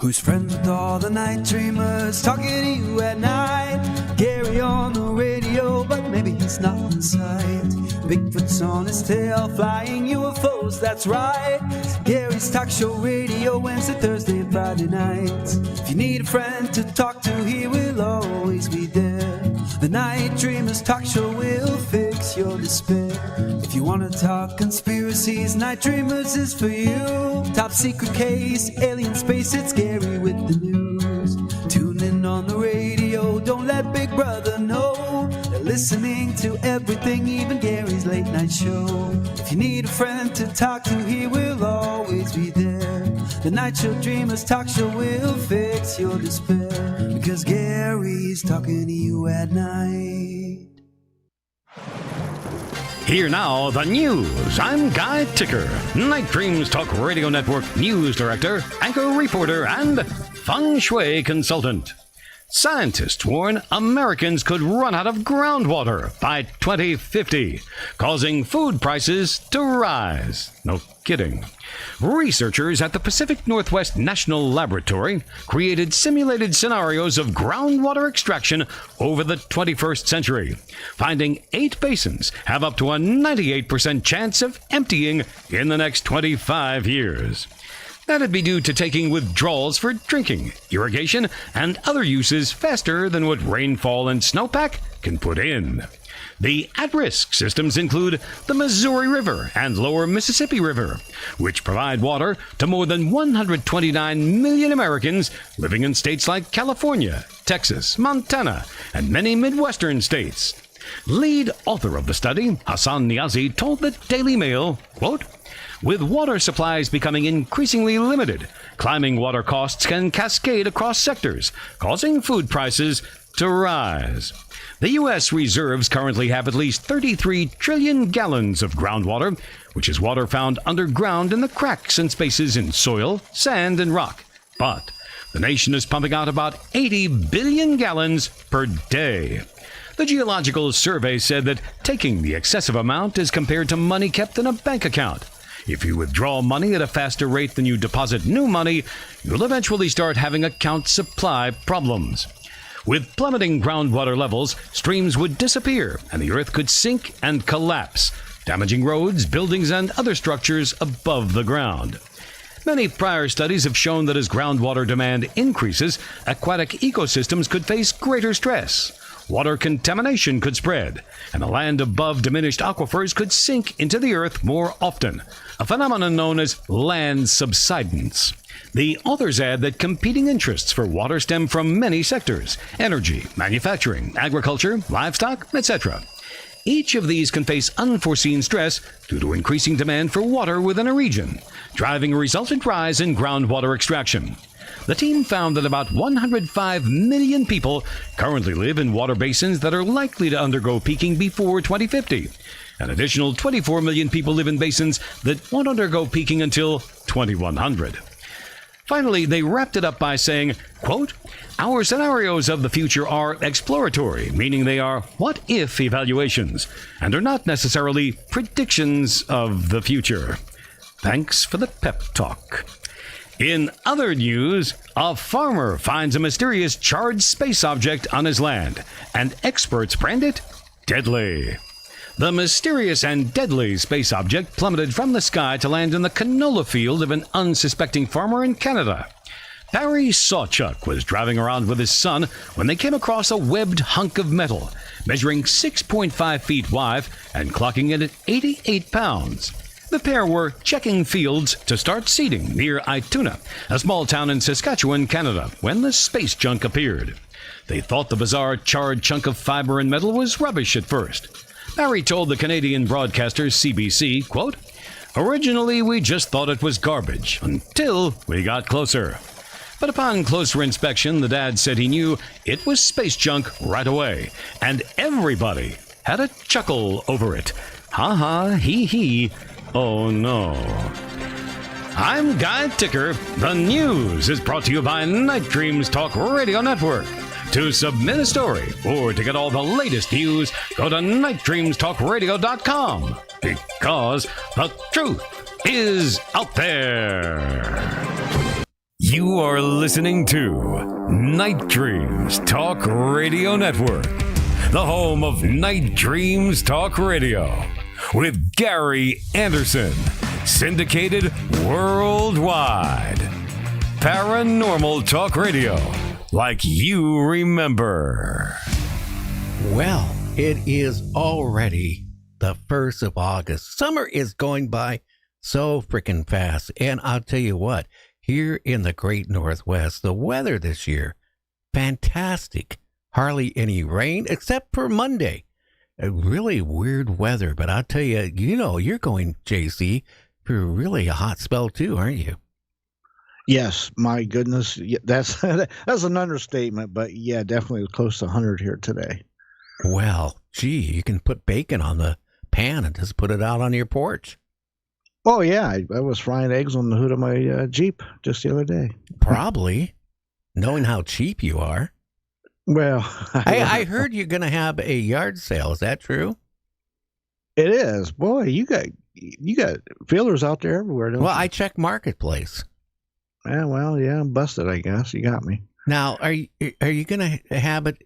Who's friends with all the night dreamers talking to you at night? Gary on the radio, but maybe he's not in sight. Bigfoot's on his tail, flying UFOs, that's right. Gary's talk show radio, Wednesday, Thursday, and Friday nights. If you need a friend to talk to, he will always be there. The Night Dreamers talk show will fix your despair. If you want to talk conspiracies, Night Dreamers is for you. Top secret case, alien space, it's Gary with the news. Tune in on the radio, don't let Big Brother know. They're listening to everything, even Gary's late night show. If you need a friend to talk to, he will always be there. The Night Show Dreamers talk show will fix your despair, because Gary's talking to you at night. Here now, the news. I'm Guy Ticker, Night Dreams Talk Radio Network news director, anchor reporter, and feng shui consultant. Scientists warn Americans could run out of groundwater by 2050, causing food prices to rise. No kidding. Researchers at the Pacific Northwest National Laboratory created simulated scenarios of groundwater extraction over the 21st century, finding 8 basins have up to a 98% chance of emptying in the next 25 years. That'd be due to taking withdrawals for drinking, irrigation, and other uses faster than what rainfall and snowpack can put in. The at-risk systems include the Missouri River and Lower Mississippi River, which provide water to more than 129 million Americans living in states like California, Texas, Montana, and many Midwestern states. Lead author of the study, Hassan Niazi, told the Daily Mail, quote, "With water supplies becoming increasingly limited, climbing water costs can cascade across sectors, causing food prices to rise. The U.S. reserves currently have at least 33 trillion gallons of groundwater, which is water found underground in the cracks and spaces in soil, sand, and rock. But the nation is pumping out about 80 billion gallons per day." The Geological Survey said that taking the excessive amount is compared to money kept in a bank account. If you withdraw money at a faster rate than you deposit new money, you'll eventually start having account supply problems. With plummeting groundwater levels, streams would disappear and the earth could sink and collapse, damaging roads, buildings, and other structures above the ground. Many prior studies have shown that as groundwater demand increases, aquatic ecosystems could face greater stress. Water contamination could spread, and the land above diminished aquifers could sink into the earth more often, a phenomenon known as land subsidence. The authors add that competing interests for water stem from many sectors: energy, manufacturing, agriculture, livestock, etc. Each of these can face unforeseen stress due to increasing demand for water within a region, driving a resultant rise in groundwater extraction. The team found that about 105 million people currently live in water basins that are likely to undergo peaking before 2050. An additional 24 million people live in basins that won't undergo peaking until 2100. Finally, they wrapped it up by saying, quote, "Our scenarios of the future are exploratory, meaning they are what-if evaluations, and are not necessarily predictions of the future." Thanks for the pep talk. In other news, a farmer finds a mysterious charged space object on his land, and experts brand it deadly. The mysterious and deadly space object plummeted from the sky to land in the canola field of an unsuspecting farmer in Canada. Barry Sawchuck was driving around with his son when they came across a webbed hunk of metal, measuring 6.5 feet wide and clocking in at 88 pounds. The pair were checking fields to start seeding near Ituna, a small town in Saskatchewan, Canada, when the space junk appeared. They thought the bizarre charred chunk of fiber and metal was rubbish at first. Barry told the Canadian broadcaster CBC, quote, "Originally we just thought it was garbage, until we got closer." But upon closer inspection, the dad said he knew it was space junk right away, and everybody had a chuckle over it. Ha ha, hee hee. Oh no. I'm Guy Ticker. The news is brought to you by Night Dreams Talk Radio Network. To submit a story or to get all the latest news, go to nightdreamstalkradio.com, because the truth is out there. You are listening to Night Dreams Talk Radio Network, the home of Night Dreams Talk Radio, with Gary Anderson, syndicated worldwide. Paranormal Talk Radio, like you remember. Well, it is already the 1st of August. Summer is going by so freaking fast. And I'll tell you what, here in the great Northwest, the weather this year, fantastic. Hardly any rain except for Monday. A really weird weather, but I'll tell you, you're going, JC, for really a hot spell too, aren't you? Yes, my goodness, that's that's an understatement, but yeah, definitely close to 100 here today. Well, gee, you can put bacon on the pan and just put it out on your porch. Oh yeah, I was frying eggs on the hood of my Jeep just the other day. Probably, knowing how cheap you are. Well, I heard you're going to have a yard sale. Is that true? It is. Boy, you got feelers out there everywhere, don't you? Well, I checked Marketplace. Yeah, well, yeah, I'm busted, I guess. You got me. Now, are you going to have it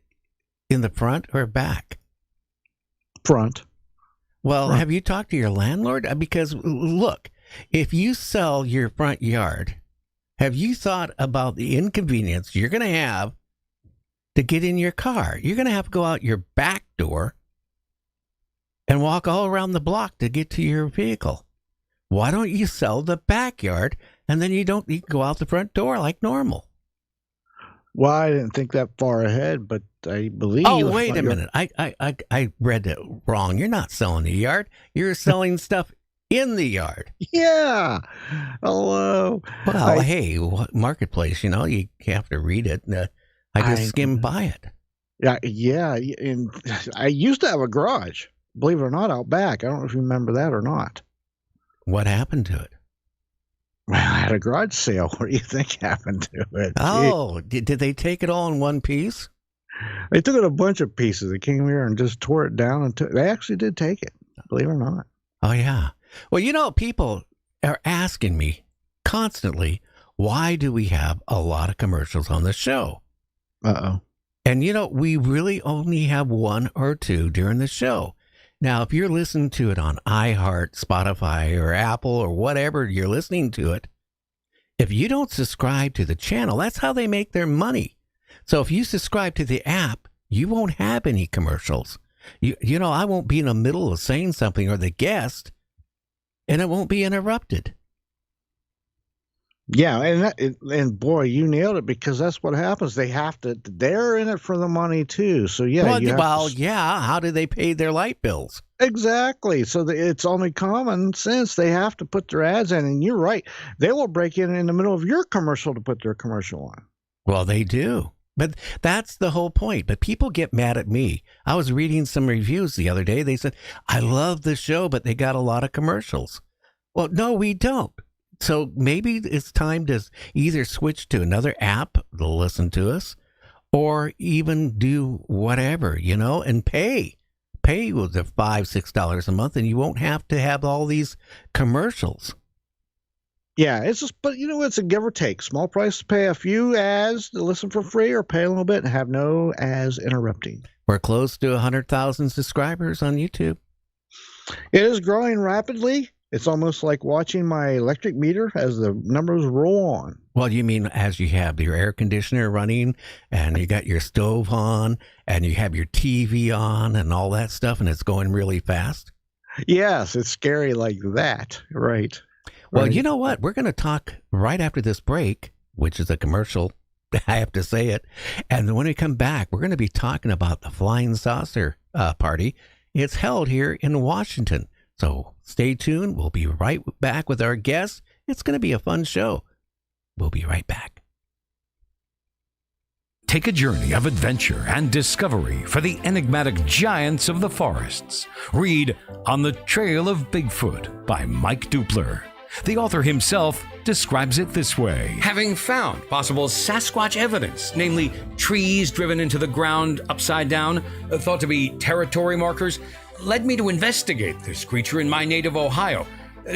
in the front or back? Front. Well, Front. Have you talked to your landlord? Because look, if you sell your front yard, have you thought about the inconvenience you're going to have to get in your car? You're going to have to go out your back door and walk all around the block to get to your vehicle. Why don't you sell the backyard, and then you can go out the front door like normal? Well, I didn't think that far ahead, but I believe. Oh, wait a minute. I read it wrong. You're not selling the yard. You're selling stuff in the yard. Yeah. Hello. Well, hey, Marketplace, you have to read it. I just skimmed by it. Yeah. And I used to have a garage, believe it or not, out back. I don't know if you remember that or not. What happened to it? Well, I had a garage sale. What do you think happened to it? Oh, did they take it all in one piece? They took it a bunch of pieces. They came here and just tore it down. And they actually did take it, believe it or not. Oh, yeah. Well, people are asking me constantly, why do we have a lot of commercials on the show? Uh-oh. And, we really only have one or two during the show. Now, if you're listening to it on iHeart, Spotify, or Apple, or whatever you're listening to it, if you don't subscribe to the channel, that's how they make their money. So if you subscribe to the app, you won't have any commercials. I won't be in the middle of saying something or the guest, and it won't be interrupted. Yeah, and boy, you nailed it, because that's what happens. They're in it for the money too. So yeah. Yeah. How do they pay their light bills? Exactly. So it's only common sense. They have to put their ads in, and you're right. They will break in the middle of your commercial to put their commercial on. Well, they do. But that's the whole point. But people get mad at me. I was reading some reviews the other day. They said, I love the show, but they got a lot of commercials. Well, no, we don't. So maybe it's time to either switch to another app to listen to us or even do whatever, and pay. Pay with the $5, $6 a month, and you won't have to have all these commercials. Yeah, it's just, but it's a give or take. Small price to pay a few ads to listen for free, or pay a little bit and have no ads interrupting. We're close to 100,000 subscribers on YouTube. It is growing rapidly. It's almost like watching my electric meter as the numbers roll on. Well, you mean as you have your air conditioner running and you got your stove on and you have your TV on and all that stuff, and it's going really fast? Yes, it's scary like that. Right. Well, right. You know what? We're going to talk right after this break, which is a commercial. I have to say it. And when we come back, we're going to be talking about the Flying Saucer Party. It's held here in Washington. So stay tuned. We'll be right back with our guests. It's going to be a fun show. We'll be right back. Take a journey of adventure and discovery for the enigmatic giants of the forests. Read On the Trail of Bigfoot by Mike Dupler. The author himself describes it this way. Having found possible Sasquatch evidence, namely trees driven into the ground upside down, thought to be territory markers, led me to investigate this creature in my native Ohio.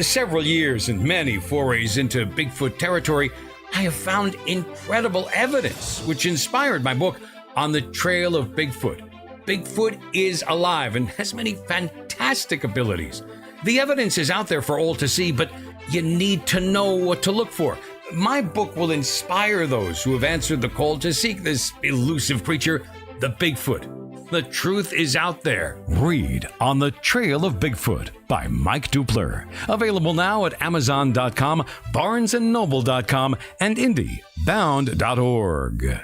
Several years and many forays into Bigfoot territory, I have found incredible evidence which inspired my book, On the Trail of Bigfoot. Bigfoot is alive and has many fantastic abilities. The evidence is out there for all to see, but you need to know what to look for. My book will inspire those who have answered the call to seek this elusive creature, the Bigfoot. The truth is out there. Read On the Trail of Bigfoot by Mike Dupler. Available now at Amazon.com, BarnesandNoble.com, and IndieBound.org.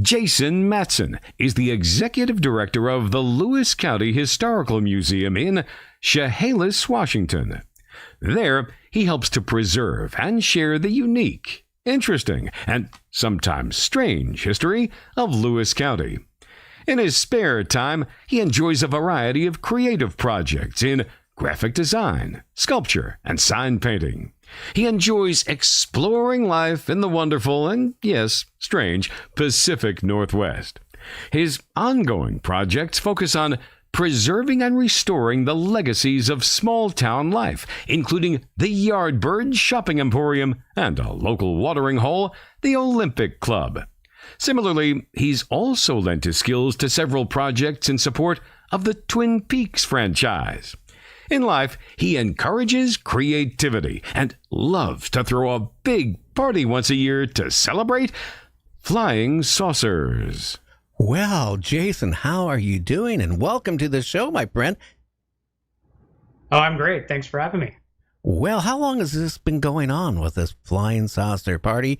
Jason Matson is the executive director of the Lewis County Historical Museum in Chehalis, Washington. There, he helps to preserve and share the unique, interesting, and sometimes strange history of Lewis County. In his spare time, he enjoys a variety of creative projects in graphic design, sculpture, and sign painting. He enjoys exploring life in the wonderful and, yes, strange Pacific Northwest. His ongoing projects focus on preserving and restoring the legacies of small-town life, including the Yard Birds Shopping Emporium and a local watering hole, the Olympic Club. Similarly, he's also lent his skills to several projects in support of the Twin Peaks franchise. In life, he encourages creativity and loves to throw a big party once a year to celebrate flying saucers. Well, Jason, how are you doing? And welcome to the show, my friend. Oh, I'm great. Thanks for having me. Well, how long has this been going on with this Flying Saucer Party?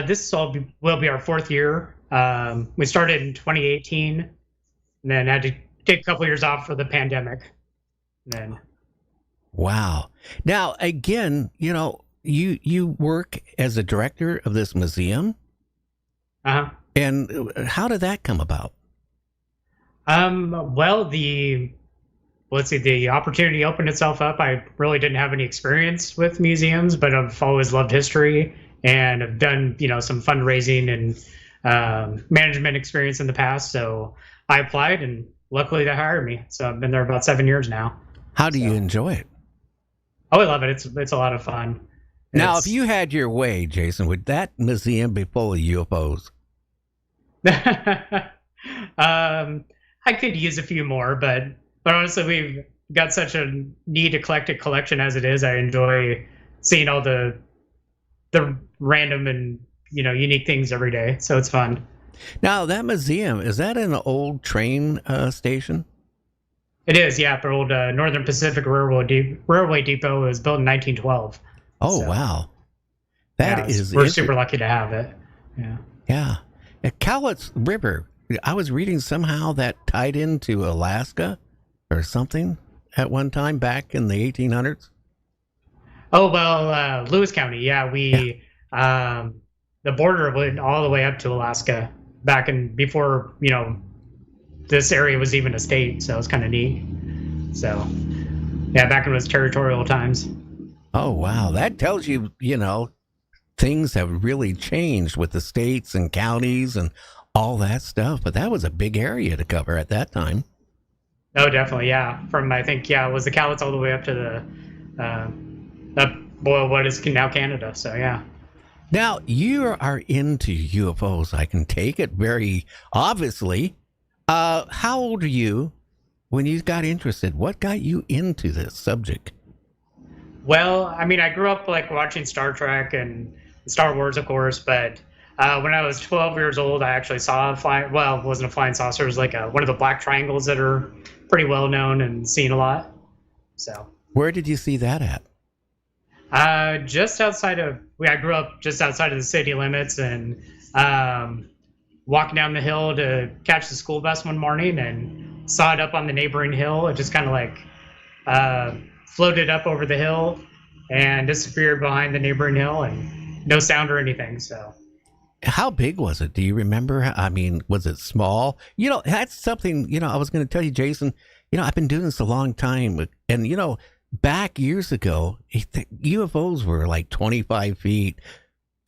This will be our fourth year. We started in 2018 and then had to take a couple years off for the pandemic. Then, wow. Now, again, you work as a director of this museum. Uh-huh. And how did that come about? Well, the opportunity opened itself up. I really didn't have any experience with museums, but I've always loved history and have done, some fundraising and management experience in the past. So I applied, and luckily they hired me. So I've been there about 7 years now. How do you enjoy it? Oh, I love it. It's a lot of fun. Now, if you had your way, Jason, would that museum be full of UFOs? I could use a few more, but honestly, we've got such a neat, eclectic collection as it is. I enjoy seeing all the random and unique things every day, so it's fun. Now, that museum, is that an old train station? It is, yeah. For old Northern Pacific Railway Depot. It was built in 1912. Oh, so, wow. That is we're super lucky to have it. Yeah. Yeah. Cowlitz River, I was reading somehow that tied into Alaska or something at one time back in the 1800s. Oh, well, Lewis County. Yeah, the border went all the way up to Alaska back in before, this area was even a state. So it was kind of neat. So, yeah, back in those territorial times. Oh, wow. That tells you, things have really changed with the states and counties and all that stuff. But that was a big area to cover at that time. Oh, definitely, yeah. From, I think, it was the Cowlitz all the way up to what is now Canada. So, yeah. Now, you are into UFOs. I can take it very obviously. How old are you when you got interested? What got you into this subject? Well, I mean, I grew up watching Star Trek and Star Wars, of course, but when I was 12 years old, I actually saw it wasn't a flying saucer. It was one of the black triangles that are pretty well known and seen a lot. So, where did you see that at? Just outside of, I grew up just outside of the city limits, and walking down the hill to catch the school bus one morning and saw it up on the neighboring hill. It just kind of floated up over the hill and disappeared behind the neighboring hill, and no sound or anything. So, how big was it? Do you remember? I mean, was it small? That's something, I was going to tell you, Jason, I've been doing this a long time, and, back years ago, UFOs were like 25 feet,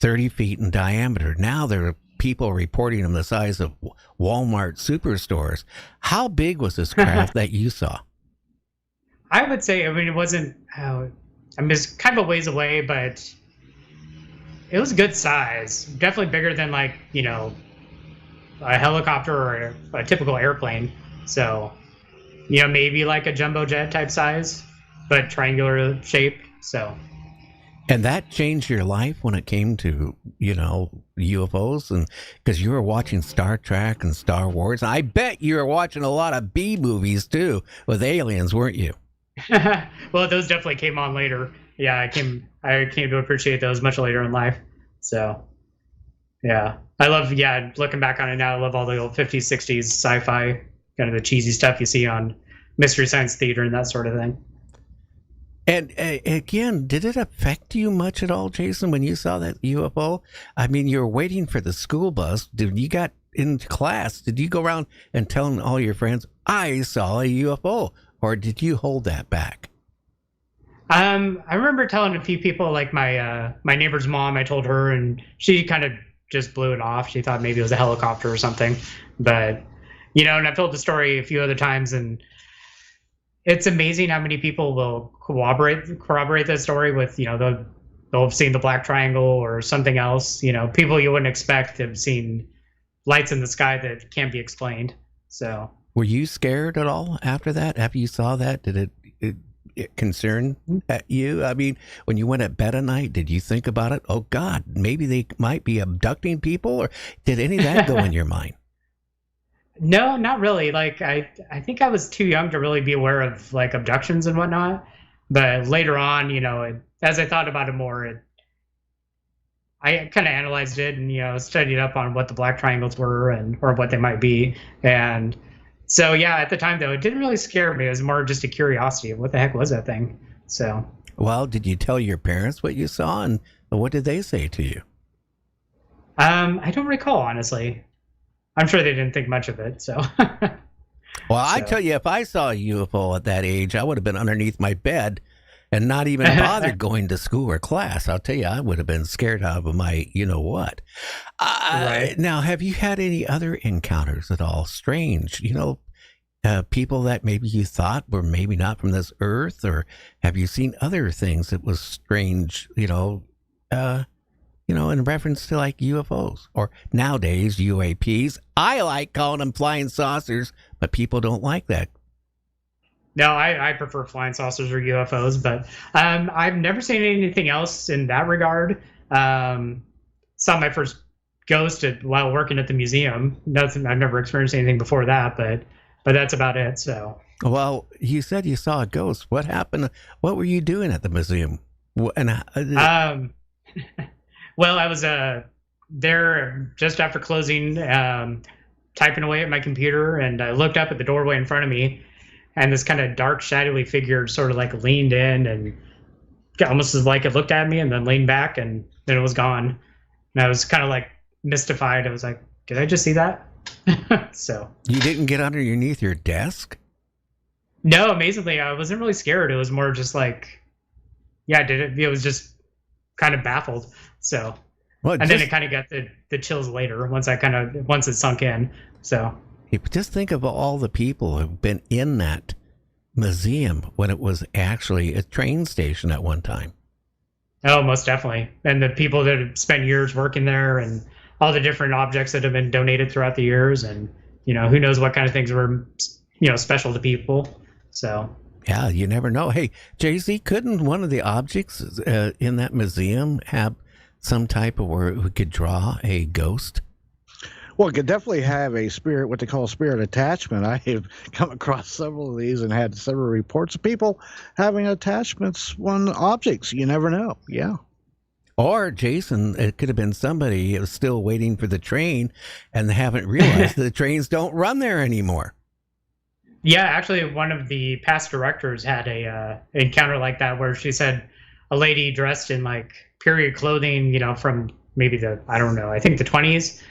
30 feet in diameter. Now there are people reporting them the size of Walmart superstores. How big was this craft that you saw? I would say, it wasn't, it's kind of a ways away, but it was good size. Definitely bigger than a helicopter or a typical airplane. So, maybe like a jumbo jet type size, but triangular shape. So, and that changed your life when it came to, UFOs, and because you were watching Star Trek and Star Wars. I bet you were watching a lot of B movies too with aliens, weren't you? Well, those definitely came on later. Yeah, I came to appreciate those much later in life. So, yeah, I love, looking back on it now, I love all the old 50s, 60s sci-fi, kind of the cheesy stuff you see on Mystery Science Theater and that sort of thing. And again, did it affect you much at all, Jason, when you saw that UFO? I mean, you were waiting for the school bus. You got into class, did you go around and telling all your friends, I saw a UFO? Or did you hold that back? I remember telling a few people, like my neighbor's mom, I told her, and she kind of just blew it off. She thought maybe it was a helicopter or something. But, and I've told the story a few other times, and it's amazing how many people will corroborate that story with, they'll have seen the black triangle or something else. People you wouldn't expect to have seen lights in the sky that can't be explained. So, were you scared at all after that? After you saw that, did it concern you? I mean, when you went at bed at night, did you think about it? Oh God, maybe they might be abducting people, or did any of that go in your mind? No, not really. I think I was too young to really be aware of abductions and whatnot. But later on, as I thought about it more, I kind of analyzed it and, studied up on what the black triangles were or what they might be. And so, yeah, at the time, though, it didn't really scare me. It was more just a curiosity of what the heck was that thing. So, well, did you tell your parents what you saw, and what did they say to you? I don't recall, honestly. I'm sure they didn't think much of it. So, well, I tell you, if I saw a UFO at that age, I would have been underneath my bed and not even bothered going to school or class. I'll tell you, I would have been scared out of my, what. Right. Now, have you had any other encounters at all? Strange, people that maybe you thought were maybe not from this earth, or have you seen other things that was strange, in reference to UFOs, or nowadays UAPs? I like calling them flying saucers, but people don't like that. No, I prefer flying saucers or UFOs, but I've never seen anything else in that regard. Saw my first ghost while working at the museum. Nothing. I've never experienced anything before that, but that's about it. So. Well, you said you saw a ghost. What happened? What were you doing at the museum? And well, I was there just after closing, typing away at my computer, and I looked up at the doorway in front of me, and this kind of dark, shadowy figure sort of leaned in and almost as it looked at me and then leaned back, and then it was gone. And I was kind of like mystified. I was like, did I just see that? So You didn't get underneath your desk? no, amazingly, I wasn't really scared. It was more just like, yeah, I did it. It was just kind of baffled. So, Well, and then it kind of got the chills later once it sunk in. So just think of all the people who've been in that museum when it was actually a train station at one time. oh, most definitely. And the people that have spent years working there and all the different objects that have been donated throughout the years. And, who knows what kind of things were, special to people. So, Yeah, you never know. Hey, JC, couldn't one of the objects in that museum have some type of where we could draw a ghost? Well, it could definitely have a spirit, what they call spirit attachment. I have come across several of these and had several reports of people having attachments on objects. You never know. Yeah. Or, Jason, it could have been somebody who was still waiting for the train and they haven't realized that the trains don't run there anymore. yeah, actually, one of the past directors had a encounter like that where she said a lady dressed in like period clothing, from maybe I think the 20s,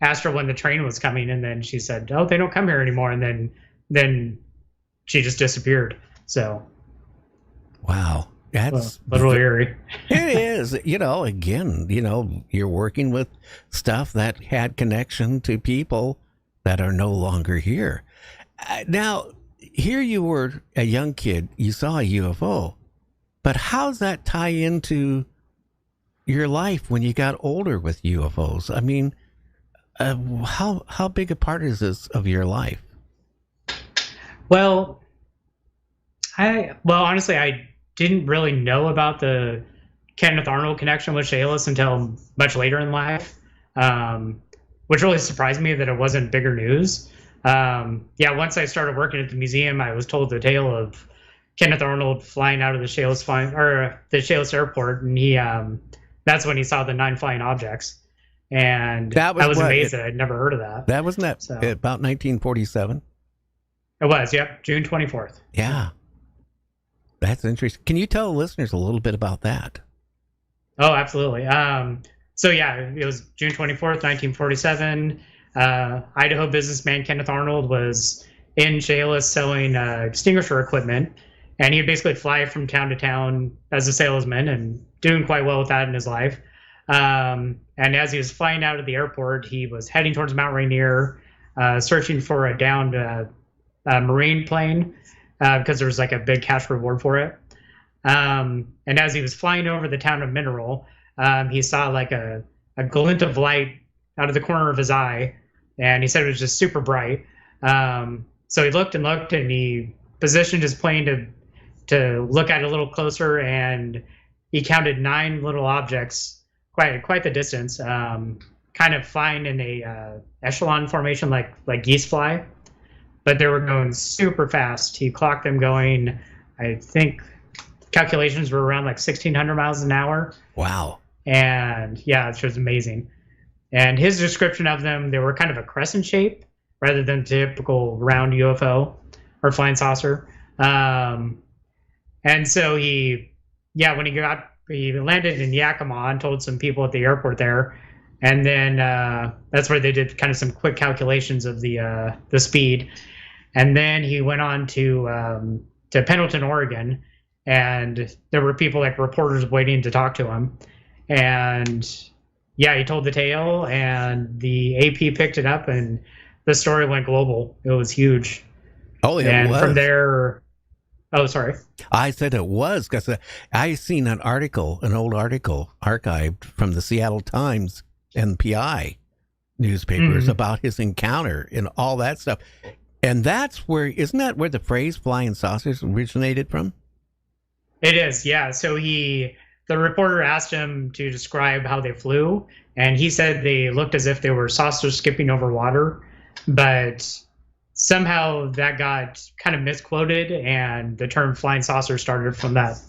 asked her when the train was coming, and then she said, "Oh, they don't come here anymore," and then she just disappeared. So, Wow. That's a little eerie. It is. Again, you're working with stuff that had connection to people that are no longer here. Now, here you were a young kid, you saw a UFO, but how's that tie into your life when you got older with UFOs? I mean, how big a part is this of your life? Well, honestly, I didn't really know about the Kenneth Arnold connection with Chehalis until much later in life, which really surprised me that it wasn't bigger news. Once I started working at the museum, I was told the tale of Kenneth Arnold flying out of the Chehalis airport, and that's when he saw the 9 flying objects. And I was amazed that I'd never heard of that. That wasn't that about 1947? It was, yep, June 24th. Yeah. That's interesting. Can you tell listeners a little bit about that? Oh, absolutely. It was June 24th, 1947. Idaho businessman Kenneth Arnold was in Chehalis selling extinguisher equipment, and he would basically fly from town to town as a salesman and doing quite well with that in his life. And as he was flying out of the airport, he was heading towards Mount Rainier, searching for a downed Marine plane because there was like a big cash reward for it. And as he was flying over the town of Mineral, he saw like a glint of light out of the corner of his eye, and he said it was just super bright. So he looked and looked, and he positioned his plane to look at it a little closer, and he counted 9 little objects, quite the distance, kind of flying in a echelon formation like geese fly, but they were going super fast. He clocked them going, I think calculations were around like 1,600 miles an hour. Wow. And yeah, it was amazing. And his description of them, they were kind of a crescent shape rather than typical round UFO or flying saucer. And so when he landed in Yakima and told some people at the airport there, and then that's where they did kind of some quick calculations of the speed. And then he went on to Pendleton, Oregon, and there were people like reporters waiting to talk to him. And yeah, he told the tale, and the AP picked it up, and the story went global. It was huge. Oh, yeah. And from there, oh, sorry. I said it was because I seen an old article archived from the Seattle Times and PI newspapers about his encounter and all that stuff. And isn't that where the phrase flying saucers originated from? It is, yeah. So the reporter asked him to describe how they flew, and he said they looked as if they were saucers skipping over water, but somehow that got kind of misquoted, and the term flying saucer started from that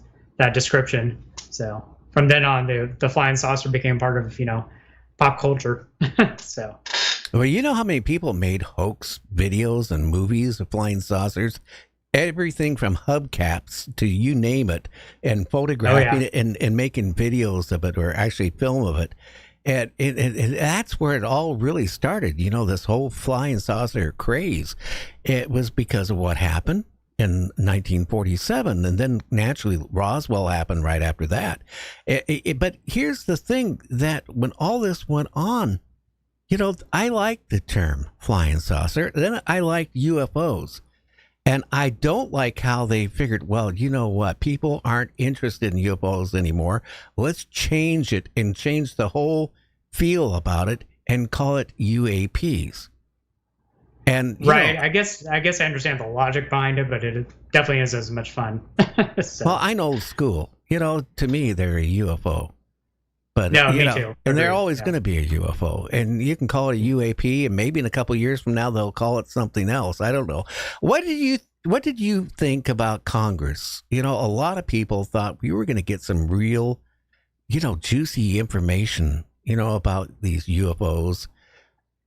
description. So from then on, the flying saucer became part of, pop culture. So. Well, you know how many people made hoax videos and movies of flying saucers? everything from hubcaps to you name it, and photographing it and making videos of it, or actually film of it. And that's where it all really started. You know, this whole flying saucer craze. It was because of what happened in 1947, and then naturally Roswell happened right after that. But here's the thing, that when all this went on, you know, I liked the term flying saucer. Then I liked UFOs. And I don't like how they figured, well, you know what? People aren't interested in UFOs anymore. Let's change it and change the whole feel about it and call it UAPs. And right, I guess I understand the logic behind it, but it definitely isn't as much fun. So. Well, I'm old school. You know, to me, they're a UFO. But, no, me too. And they're always going to be a UFO. And you can call it a UAP, and maybe in a couple of years from now they'll call it something else. I don't know. What did you think about Congress? You know, a lot of people thought we were going to get some real, you know, juicy information, you know, about these UFOs,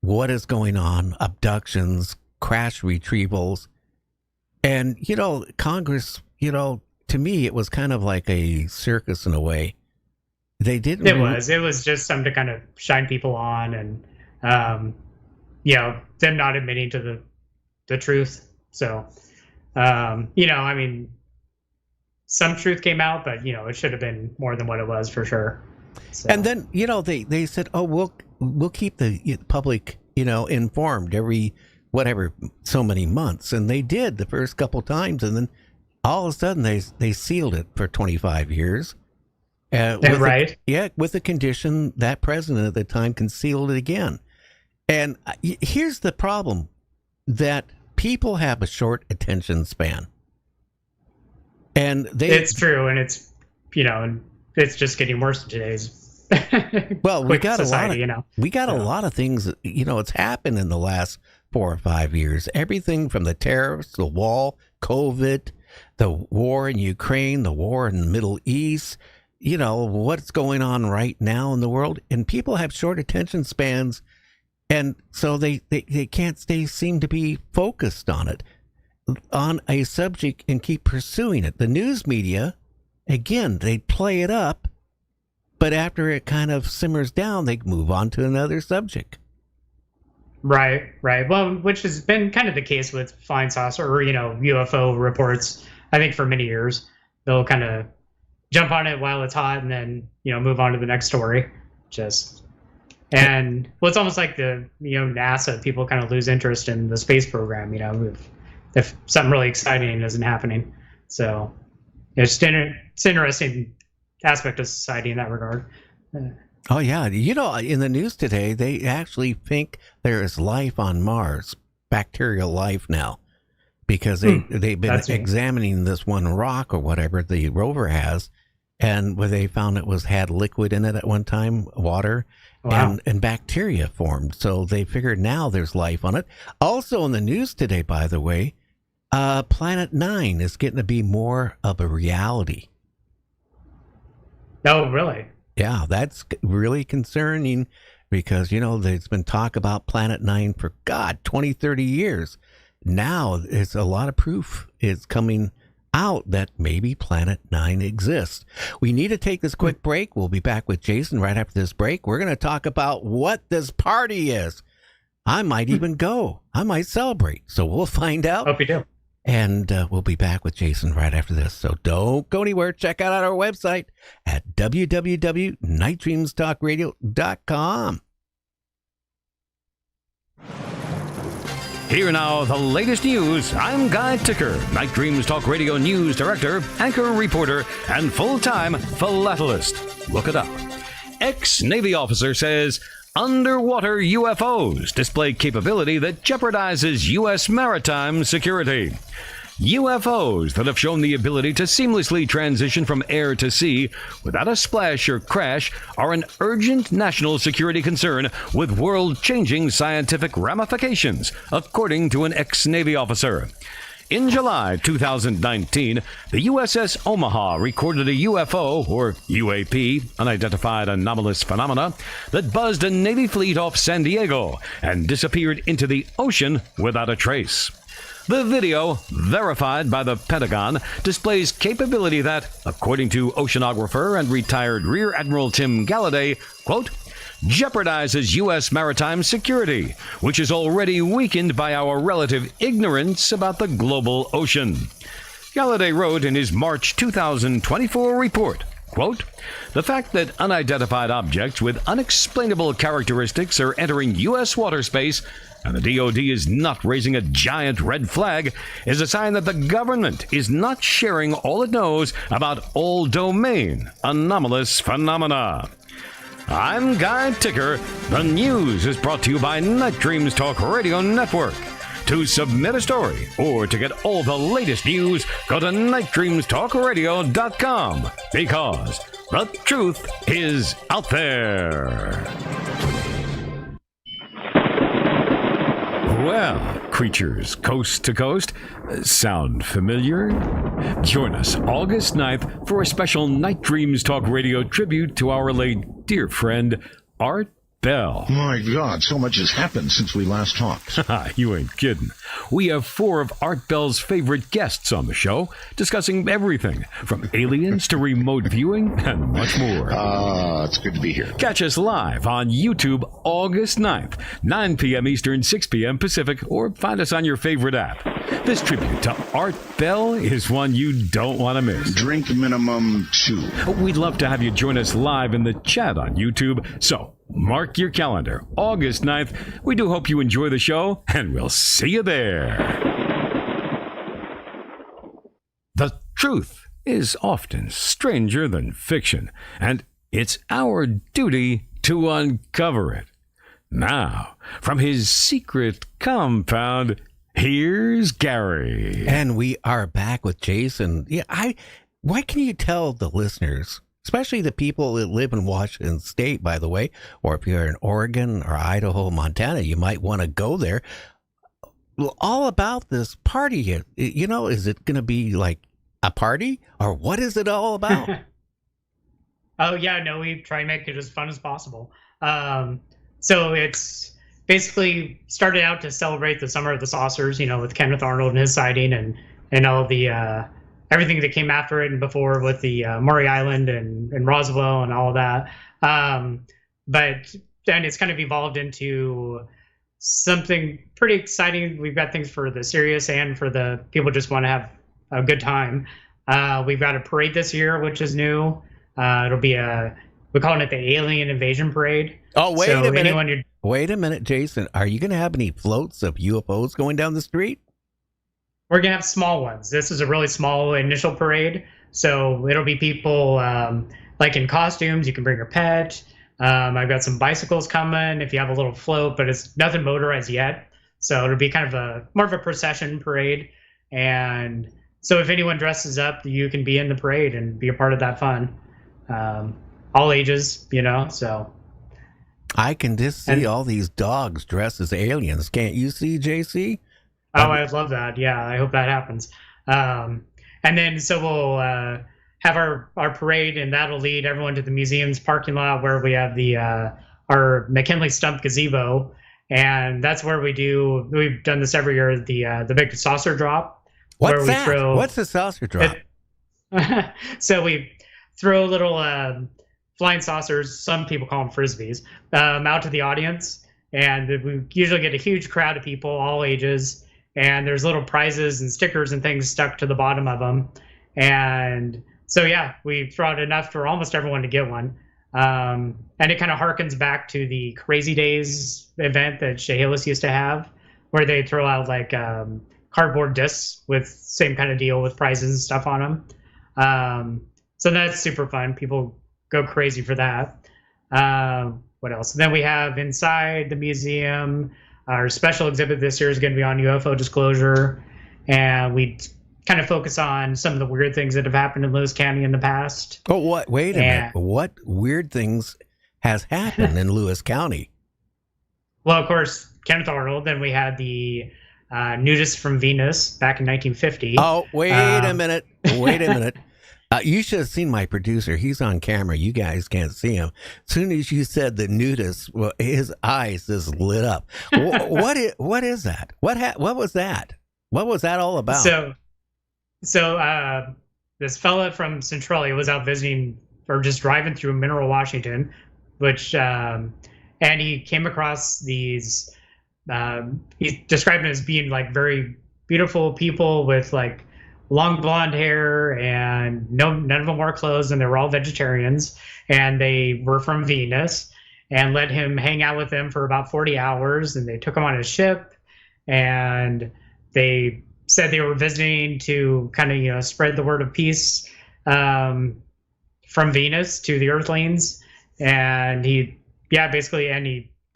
what is going on, abductions, crash retrievals. And, you know, Congress, you know, to me, it was kind of like a circus in a way. They didn't. It was just something to kind of shine people on, and you know, them not admitting to the truth. So, you know, I mean, some truth came out, but you know, it should have been more than what it was for sure. So. And then, you know, they said, oh, we'll keep the public, you know, informed every whatever so many months, and they did the first couple times, and then all of a sudden they sealed it for 25 years. Right. With the condition that president at the time concealed it again. And here's the problem, that people have a short attention span. And it's true, and it's, you know, and it's just getting worse in today's well, we got society, a lot of things, you know, it's happened in the last 4 or 5 years. Everything from the tariffs, the wall, COVID, the war in Ukraine, the war in the Middle East, you know, what's going on right now in the world. And people have short attention spans, and so they can't seem to be focused on it, on a subject, and keep pursuing it. The news media, again, they play it up, but after it kind of simmers down, they move on to another subject. Right. Well, which has been kind of the case with flying saucer, or, you know, UFO reports, I think, for many years. They'll kind of jump on it while it's hot, and then, you know, move on to the next story. And well, it's almost like you know, NASA, people kind of lose interest in the space program, you know, if something really exciting isn't happening. So it's an interesting aspect of society in that regard. Oh yeah, you know, in the news today, they actually think there is life on Mars, bacterial life now, because they've been examining this one rock or whatever the rover has, and where they found had liquid in it at one time, water, wow. and bacteria formed. So they figured now there's life on it. Also in the news today, by the way, Planet 9 is getting to be more of a reality. Oh, really? Yeah, that's really concerning, because, you know, there's been talk about Planet 9 for, 20, 30 years. Now, it's a lot of proof is coming out that maybe Planet 9 exists. We need to take this quick break. We'll be back with Jason right after this break. We're going to talk about what this party is. I might even go. I might celebrate. So we'll find out. Hope you do. And we'll be back with Jason right after this. So don't go anywhere. Check out our website at www.nightdreamstalkradio.com. Here now, the latest news. I'm Guy Ticker, Night Dreams Talk Radio News Director, anchor reporter, and full-time philatelist. Look it up. Ex-Navy officer says underwater UFOs display capability that jeopardizes U.S. maritime security. UFOs that have shown the ability to seamlessly transition from air to sea without a splash or crash are an urgent national security concern with world-changing scientific ramifications, according to an ex-Navy officer. In July 2019, the USS Omaha recorded a UFO, or UAP, unidentified anomalous phenomena, that buzzed a Navy fleet off San Diego and disappeared into the ocean without a trace. The video, verified by the Pentagon, displays capability that, according to oceanographer and retired Rear Admiral Tim Galladay, quote, jeopardizes U.S. maritime security, which is already weakened by our relative ignorance about the global ocean. Galladay wrote in his March 2024 report, quote, the fact that unidentified objects with unexplainable characteristics are entering U.S. water space and the DoD is not raising a giant red flag is a sign that the government is not sharing all it knows about all domain anomalous phenomena. I'm Guy Ticker. The news is brought to you by Night Dreams Talk Radio Network. To submit a story or to get all the latest news, go to nightdreamstalkradio.com because the truth is out there. Well, creatures coast to coast, sound familiar? Join us August 9th for a special Night Dreams Talk Radio tribute to our late dear friend, Art Bell. My God, so much has happened since we last talked. You ain't kidding. We have 4 of Art Bell's favorite guests on the show, discussing everything from aliens to remote viewing and much more. It's good to be here. Catch us live on YouTube August 9th, 9 p.m. Eastern, 6 p.m. Pacific, or find us on your favorite app. This tribute to Art Bell is one you don't want to miss. Drink minimum 2. We'd love to have you join us live in the chat on YouTube, so mark your calendar, August 9th. We do hope you enjoy the show, and we'll see you there. The truth is often stranger than fiction, and it's our duty to uncover it. Now, from his secret compound, here's Gary. And we are back with Jason. Yeah, why can you tell the listeners, especially the people that live in Washington State, by the way, or if you're in Oregon or Idaho, Montana, you might want to go there, all about this party. You know, is it going to be like a party, or what is it all about? Oh, yeah, no, we try and make it as fun as possible. So it's basically started out to celebrate the Summer of the Saucers, you know, with Kenneth Arnold and his sighting and all the everything that came after it and before with the Maury Island and Roswell and all of that. But then it's kind of evolved into something pretty exciting. We've got things for the serious and for the people who just want to have a good time. We've got a parade this year, which is new. It'll be we're calling it the Alien Invasion Parade. Oh, wait a minute. Wait a minute, Jason. Are you going to have any floats of UFOs going down the street? We're going to have small ones. This is a really small initial parade. So it'll be people like in costumes. You can bring your pet. I've got some bicycles coming if you have a little float, but it's nothing motorized yet. So it'll be kind of more of a procession parade. And so if anyone dresses up, you can be in the parade and be a part of that fun. All ages, you know, so. I can just see all these dogs dressed as aliens. Can't you see, JC? Oh, I'd love that. Yeah, I hope that happens. And then so we'll have our parade, and that'll lead everyone to the museum's parking lot where we have our McKinley Stump gazebo, and that's where we've done this every year, the big saucer drop. What's that? What's the saucer drop? So we throw little flying saucers, some people call them frisbees, out to the audience, and we usually get a huge crowd of people, all ages, and there's little prizes and stickers and things stuck to the bottom of them. And so, yeah, we throw out enough for almost everyone to get one. And it kind of harkens back to the Crazy Days event that Chehalis used to have, where they throw out like cardboard discs with same kind of deal with prizes and stuff on them. So that's super fun. People go crazy for that. What else? Then we have inside the museum, our special exhibit this year is going to be on UFO disclosure. And we kind of focus on some of the weird things that have happened in Lewis County in the past. Oh, what? Wait a minute. What weird things has happened in Lewis County? Well, of course, Kenneth Arnold. Then we had the nudist from Venus back in 1950. Oh, wait a minute. Wait a minute. You should have seen my producer. He's on camera. You guys can't see him. As soon as you said the nudist, well, his eyes just lit up. What is that? What was that? What was that all about? So this fella from Centralia was out visiting or just driving through Mineral, Washington, which and he came across these. He described them as being like very beautiful people with like long blonde hair, and none of them wore clothes, and they were all vegetarians, and they were from Venus, and let him hang out with them for about 40 hours, and they took him on a ship, and they said they were visiting to kind of spread the word of peace from Venus to the Earthlings, and they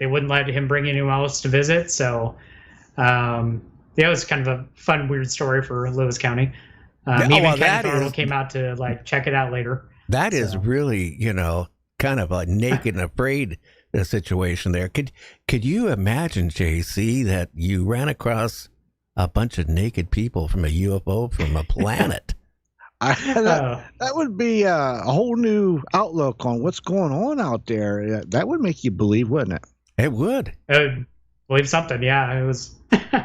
wouldn't let him bring anyone else to visit, so it was kind of a fun, weird story for Lewis County. Even Ken Farrell came out to like check it out later. That is really, kind of a naked and afraid situation there. Could you imagine, JC, that you ran across a bunch of naked people from a UFO from a planet? That would be a whole new outlook on what's going on out there. That would make you believe, wouldn't it? It would. Believe something, yeah. It was.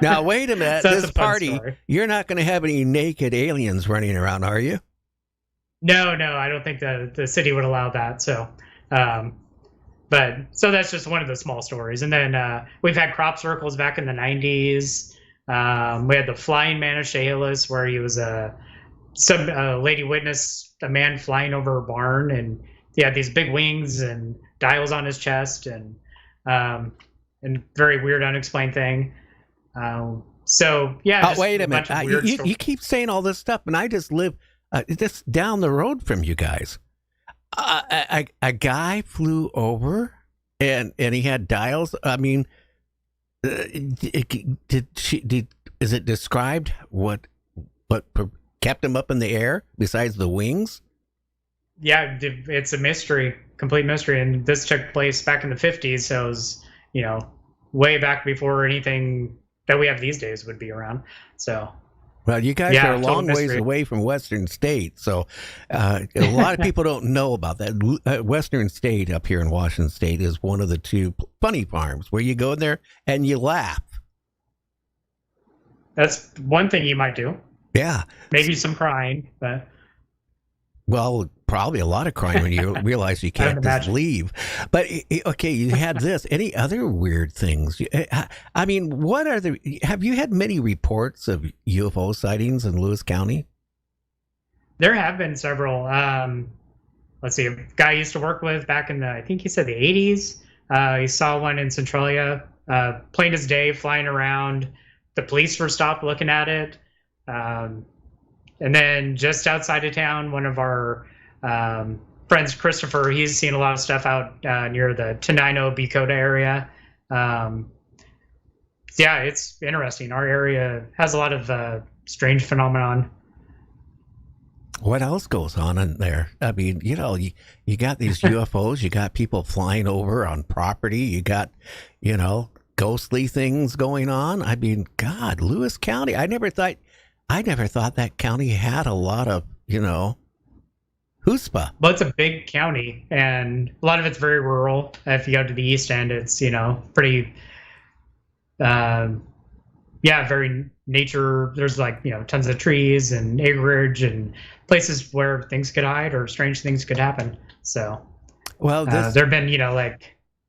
Now wait a minute. So this party, you're not going to have any naked aliens running around, are you? No, I don't think the city would allow that. So, so that's just one of the small stories. And then we've had crop circles back in the 90s. We had the flying man of Chehalis, where he was some lady witnessed a man flying over a barn, and he had these big wings and dials on his chest, and very weird, unexplained thing. Wait a minute. You keep saying all this stuff, and I just live just down the road from you guys. A guy flew over, and he had dials. I mean, is it described what kept him up in the air besides the wings? Yeah, it's a mystery, complete mystery, and this took place back in the 50s, so it was, way back before anything that we have these days would be around. So, well, you guys are a long ways away from Western State, so a lot of people don't know about that. Western State up here in Washington State is one of the two funny farms where you go in there and you laugh. That's one thing you might do. Yeah. Maybe some crying, but... Well, probably a lot of crying when you realize you can't just leave. But, okay, you had this. Any other weird things? I mean, have you had many reports of UFO sightings in Lewis County? There have been several. Let's see, a guy I used to work with back in I think he said the 80s. He saw one in Centralia, plain as day, flying around. The police were stopped looking at it. And then just outside of town, one of our friends, Christopher, he's seen a lot of stuff out near the Tenino, Bicota area. It's interesting. Our area has a lot of strange phenomenon. What else goes on in there? I mean, you got these UFOs, you got people flying over on property, you got, ghostly things going on. I mean, God, Lewis County, I never thought that county had a lot of, chutzpah. Well, it's a big county, and a lot of it's very rural. If you go to the east end, it's, pretty, very nature. There's tons of trees and acreage and places where things could hide or strange things could happen. So, well, there have been,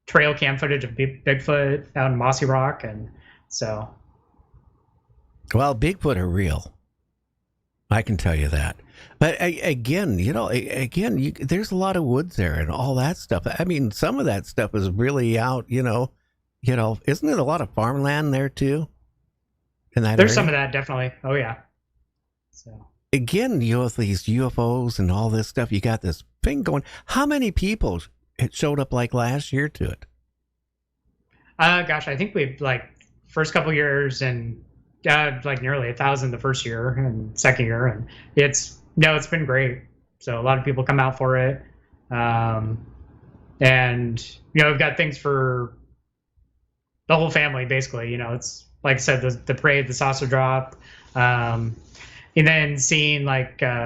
trail cam footage of Bigfoot out in Mossy Rock, and so. Well, Bigfoot are real. I can tell you that. But again, there's a lot of woods there and all that stuff. I mean, some of that stuff is really out, isn't it a lot of farmland there too? In that There's area? some of that, definitely. Oh, yeah. So again, with these UFOs and all this stuff, you got this thing going. How many people showed up like last year to it? Gosh, I think we've first couple years and nearly 1,000 the first year and second year, and it's been great. So a lot of people come out for it, and we've got things for the whole family basically. It's like I said, the parade, the saucer drop, and then seeing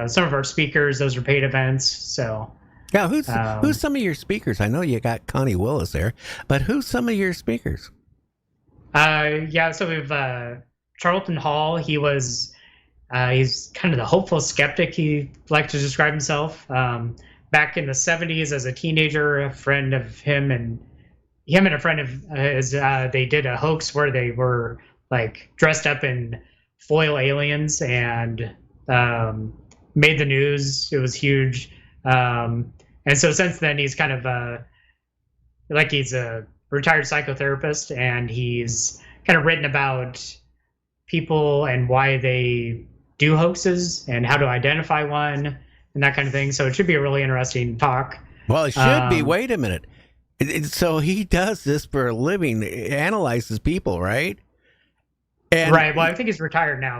some of our speakers. Those are paid events. So yeah, who's some of your speakers? I know you got Connie Willis there, but who's some of your speakers? So we've Charlton Hall, he's kind of the hopeful skeptic, he liked to describe himself. Back in the 70s as a teenager, a friend of him and a friend of his, they did a hoax where they were like dressed up in foil aliens and made the news. It was huge. And so since then, he's kind of he's a retired psychotherapist, and he's kind of written about people and why they do hoaxes and how to identify one and that kind of thing. So it should be a really interesting talk. Well, it should be. Wait a minute. So he does this for a living, analyzes people, right? And, right. Well, I think he's retired now.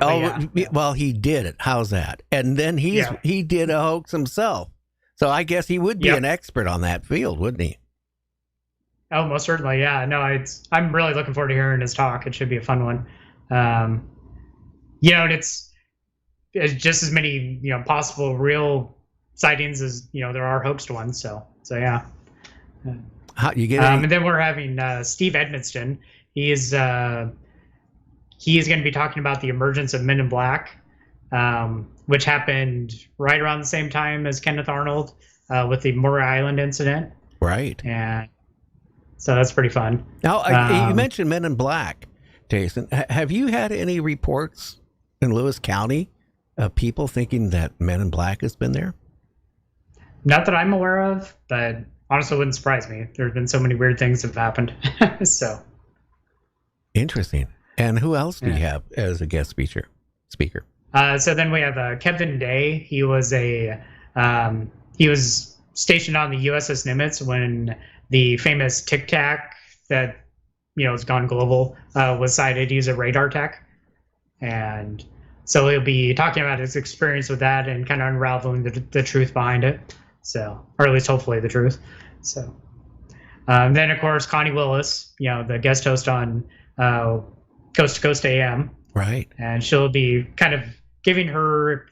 Well, he did it. How's that? And then he did a hoax himself. So I guess he would be an expert on that field, wouldn't he? Oh, most certainly. Yeah. No, I'm really looking forward to hearing his talk. It should be a fun one. And it's just as many, possible real sightings as, there are hoaxed ones. So yeah. How you get and then we're having Steve Edmonston. He is going to be talking about the emergence of Men in Black, which happened right around the same time as Kenneth Arnold with the Murray Island incident. Right. And so that's pretty fun. Now, you mentioned Men in Black, Jason. Have you had any reports in Lewis County of people thinking that Men in Black has been there? Not that I'm aware of, but honestly wouldn't surprise me. There have been so many weird things that have happened. So interesting. And who else do you have as a guest speaker? So then we have Kevin Day. He was he was stationed on the USS Nimitz when the famous Tic Tac that has gone global was sighted. He's a radar tech, and so he'll be talking about his experience with that and kind of unraveling the truth behind it. So, or at least hopefully the truth. So, then of course Connie Willis, the guest host on Coast to Coast AM. Right. And she'll be kind of giving her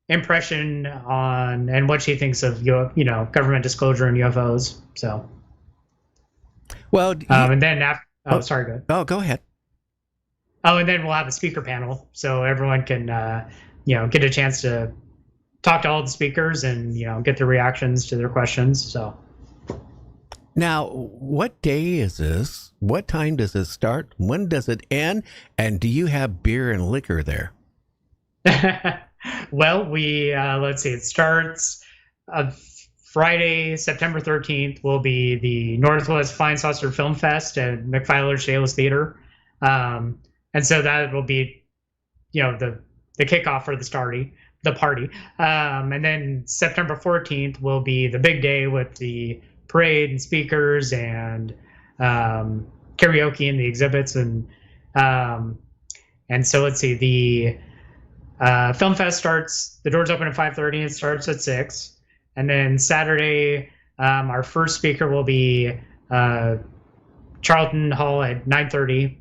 impression on and what she thinks of government disclosure and UFOs. So. Well. And then after. Sorry. Go ahead. Oh, go ahead. Oh, and then we'll have a speaker panel, so everyone can get a chance to talk to all the speakers and get their reactions to their questions. So. Now, what day is this? What time does it start? When does it end? And do you have beer and liquor there? Well, we let's see. It starts Friday, September 13th. Will be the Northwest Flying Saucer Film Fest at McFiler's Chehalis Theater, and so that will be, the kickoff for the party. And then September 14th will be the big day with the parade and speakers and karaoke and the exhibits and so let's see, the film fest starts, the doors open at 5:30. It starts at 6, and then Saturday our first speaker will be Charlton Hall at 9:30.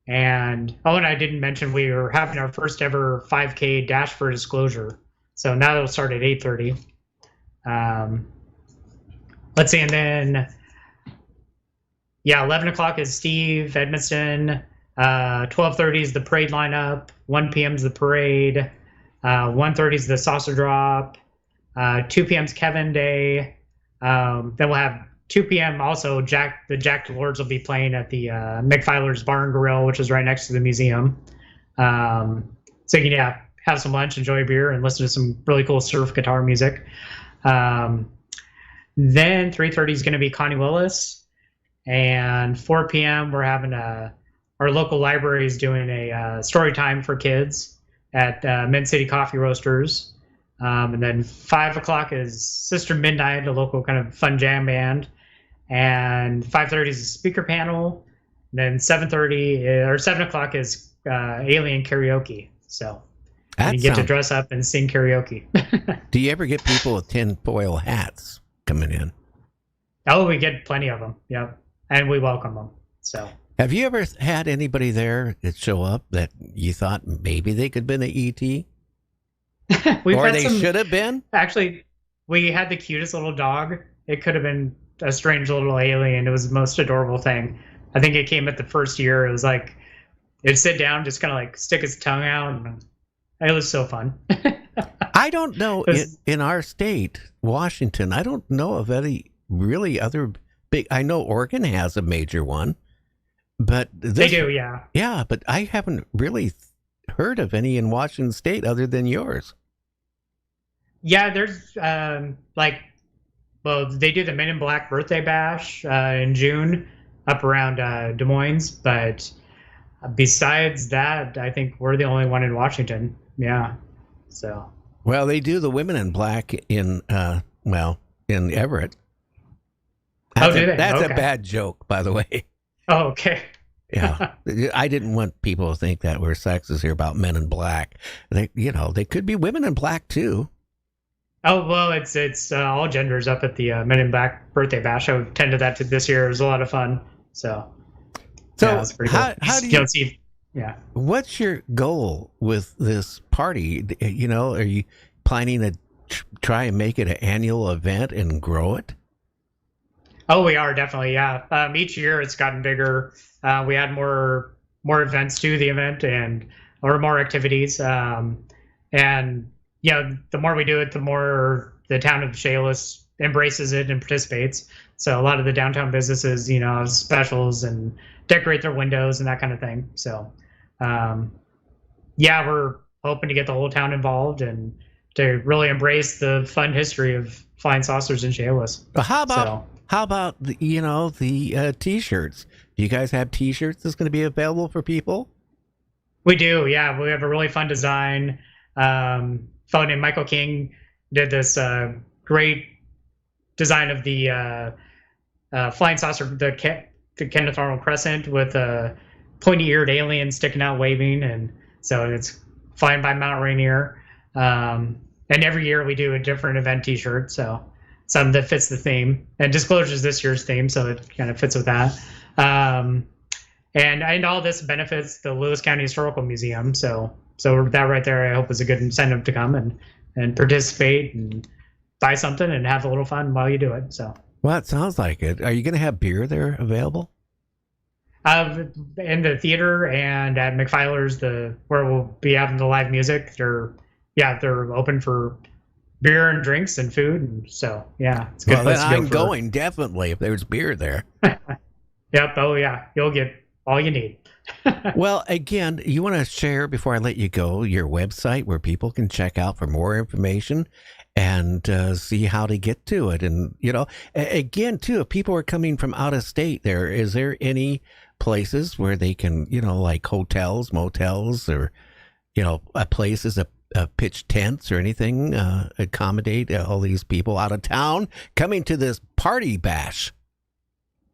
And I didn't mention we were having our first ever 5K dash for disclosure, so now it'll start at 8:30. Let's see, and then 11 o'clock is Steve Edmonston. 12:30 is the parade lineup. 1 p.m. is the parade. 1:30 is the saucer drop. 2 p.m. is Kevin Day. Then we'll have 2 p.m. also the Jack DeLords will be playing at the McFiler's Bar and Grill, which is right next to the museum. So you can have some lunch, enjoy a beer, and listen to some really cool surf guitar music. Then 3:30 is going to be Connie Willis, and 4 p.m. we're having our local library is doing a story time for kids at Mint City Coffee Roasters. And then 5 o'clock is Sister Midnight, a local kind of fun jam band. And 5:30 is a speaker panel. And then 7 o'clock is alien karaoke. So you get to dress up and sing karaoke. Do you ever get people with tinfoil hats coming in? Oh, we get plenty of them. Yeah. And we welcome them. So. Have you ever had anybody there that show up that you thought maybe they could have been an ET? Or they should have been? Actually, we had the cutest little dog. It could have been a strange little alien. It was the most adorable thing. I think it came at the first year. It was like it'd sit down, just kind of like stick its tongue out, and it was so fun. I don't know in our state, Washington. I don't know of any really other big. I know Oregon has a major one, but They do, yeah. Yeah, but I haven't really heard of any in Washington State other than yours. Yeah, there's they do the Men in Black birthday bash in June up around Des Moines, but besides that, I think we're the only one in Washington. Yeah, so. Well, they do the Women in Black in in Everett. That's do they? That's Okay. a bad joke, by the way. Oh, okay. Yeah, I didn't want people to think that we're sexist here about Men in Black. They could be women in black too. Oh, well, it's all genders up at the Men in Black birthday bash. I attended that this year. It was a lot of fun. So yeah, it's pretty cool. How do you see? Yeah. What's your goal with this party? Are you planning to try and make it an annual event and grow it? Oh, we are definitely, yeah. Each year it's gotten bigger. We add more events to the event or more activities. And yeah, the more we do it, the more the town of Chehalis embraces it and participates. So a lot of the downtown businesses, have specials and decorate their windows and that kind of thing. So, yeah, we're hoping to get the whole town involved and to really embrace the fun history of flying saucers in Chehalis. How about the T-shirts? Do you guys have T-shirts that's going to be available for people? We do, yeah. We have a really fun design. Fellow named Michael King did this great design of the flying saucer, the Kenneth Arnold Crescent with a pointy-eared alien sticking out waving, and so it's flying by Mount Rainier. And every year we do a different event T-shirt, so something that fits the theme. And Disclosure's this year's theme, so it kind of fits with that. And all this benefits the Lewis County Historical Museum. So that right there, I hope, is a good incentive to come and participate and buy something and have a little fun while you do it. So. Well, it sounds like it. Are you going to have beer there available? In the theater and at McFiler's, where we'll be having the live music, they're open for beer and drinks and food, and so yeah, it's a good place to go. I'm going definitely if there's beer there. Yep. Oh yeah, you'll get all you need. Well, again, you want to share before I let you go your website where people can check out for more information and see how to get to it. And again, too, if people are coming from out of state, is there any places where they can, like hotels, motels, or places pitch tents or anything, accommodate all these people out of town coming to this party bash?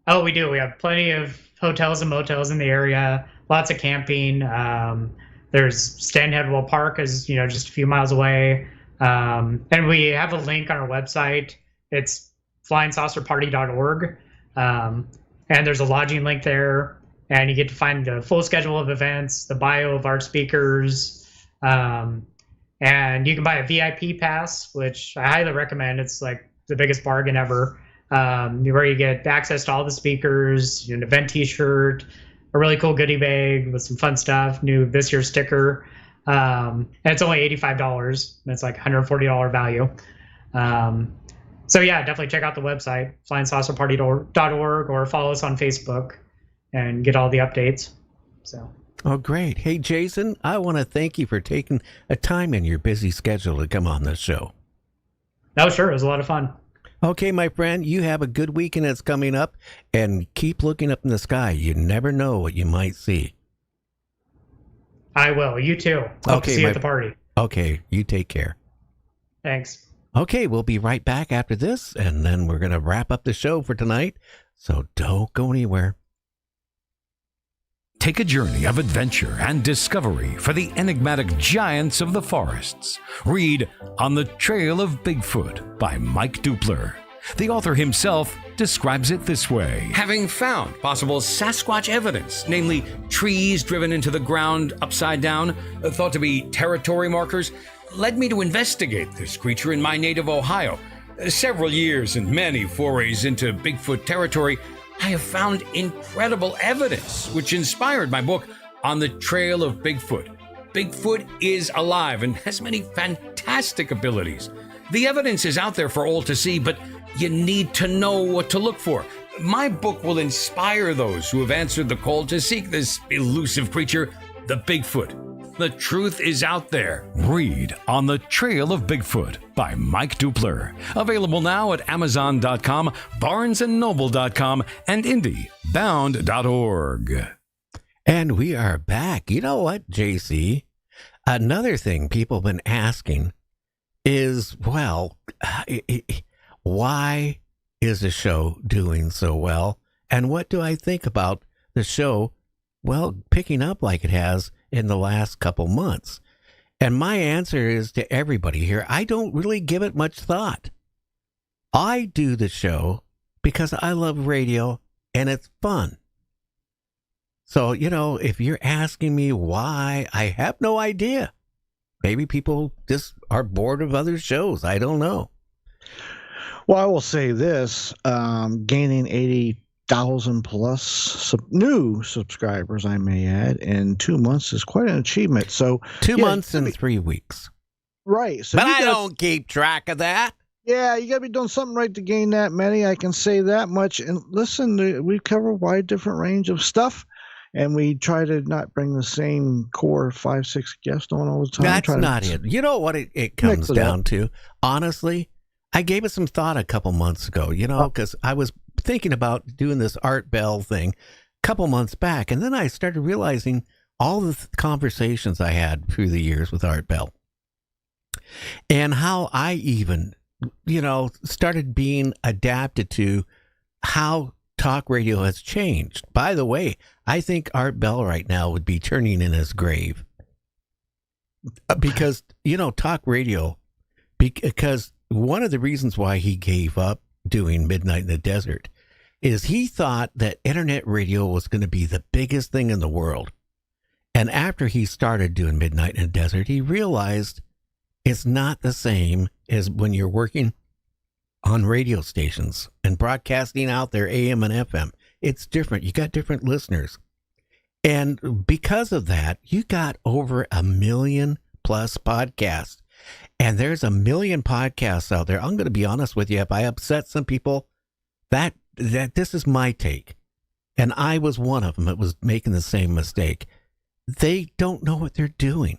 Oh, we do. We have plenty of hotels and motels in the area, lots of camping. There's Stanheadwell Park is, just a few miles away. And we have a link on our website. It's flyingsaucerparty.org. And there's a lodging link there, and you get to find the full schedule of events, the bio of our speakers. And you can buy a VIP pass, which I highly recommend. It's like the biggest bargain ever, where you get access to all the speakers, an event T-shirt, a really cool goodie bag with some fun stuff, new this year's sticker. And it's only $85. That's like $140 value. So yeah, definitely check out the website, flyingsaucerparty.org, or follow us on Facebook and get all the updates. So. Oh, great. Hey, Jason, I want to thank you for taking a time in your busy schedule to come on this show. Oh, sure. It was a lot of fun. Okay, my friend, you have a good weekend that's coming up, and keep looking up in the sky. You never know what you might see. I will. You too. Hope to see you at the party. Okay, you take care. Thanks. Okay, we'll be right back after this, and then we're going to wrap up the show for tonight, so don't go anywhere. Take a journey of adventure and discovery for the enigmatic giants of the forests. Read On the Trail of Bigfoot by Mike Dupler. The author himself describes it this way. Having found possible Sasquatch evidence, namely trees driven into the ground upside down, thought to be territory markers, led me to investigate this creature in my native Ohio. Several years and many forays into Bigfoot territory, I have found incredible evidence, which inspired my book, on the trail of Bigfoot. Bigfoot is alive and has many fantastic abilities. The evidence is out there for all to see, but you need to know what to look for. My book will inspire those who have answered the call to seek this elusive creature, the Bigfoot. The truth is out there. Read On the Trail of Bigfoot by Mike Dupler. Available now at Amazon.com, BarnesandNoble.com, and IndieBound.org. And we are back. You know what, JC? Another thing people have been asking is, well, why is the show doing so well? And what do I think about the show, well, picking up like it has in the last couple months? And my answer is to everybody here, I don't really give it much thought. I do the show because I love radio and it's fun. So, you know, if you're asking me why, I have no idea. Maybe people just are bored of other shows. I don't know. Well, I will say this, gaining 80,000 plus new subscribers, I may add, in 2 months is quite an achievement. So 2 months and 3 weeks. Right. So but I don't keep track of that. Yeah, you got to be doing something right to gain that many. I can say that much. And listen, we cover a wide different range of stuff. And we try to not bring the same core 5-6 guests on all the time. That's not it. You know what it comes down to? Honestly, I gave it some thought a couple months ago, you know, because I was thinking about doing this Art Bell thing a couple months back. And then I started realizing all the conversations I had through the years with Art Bell. And how I even, you know, started being adapted to how talk radio has changed. By the way, I think Art Bell right now would be turning in his grave because, you know, talk radio, because one of the reasons why he gave up doing Midnight in the Desert is he thought that internet radio was going to be the biggest thing in the world. And after he started doing Midnight in the Desert, he realized it's not the same as when you're working on radio stations and broadcasting out there AM and FM. It's different. You got different listeners. And because of that, you got over 1 million plus podcasts. And there's 1 million podcasts out there. I'm going to be honest with you. If I upset some people, that this is my take. And I was one of them that was making the same mistake. They don't know what they're doing.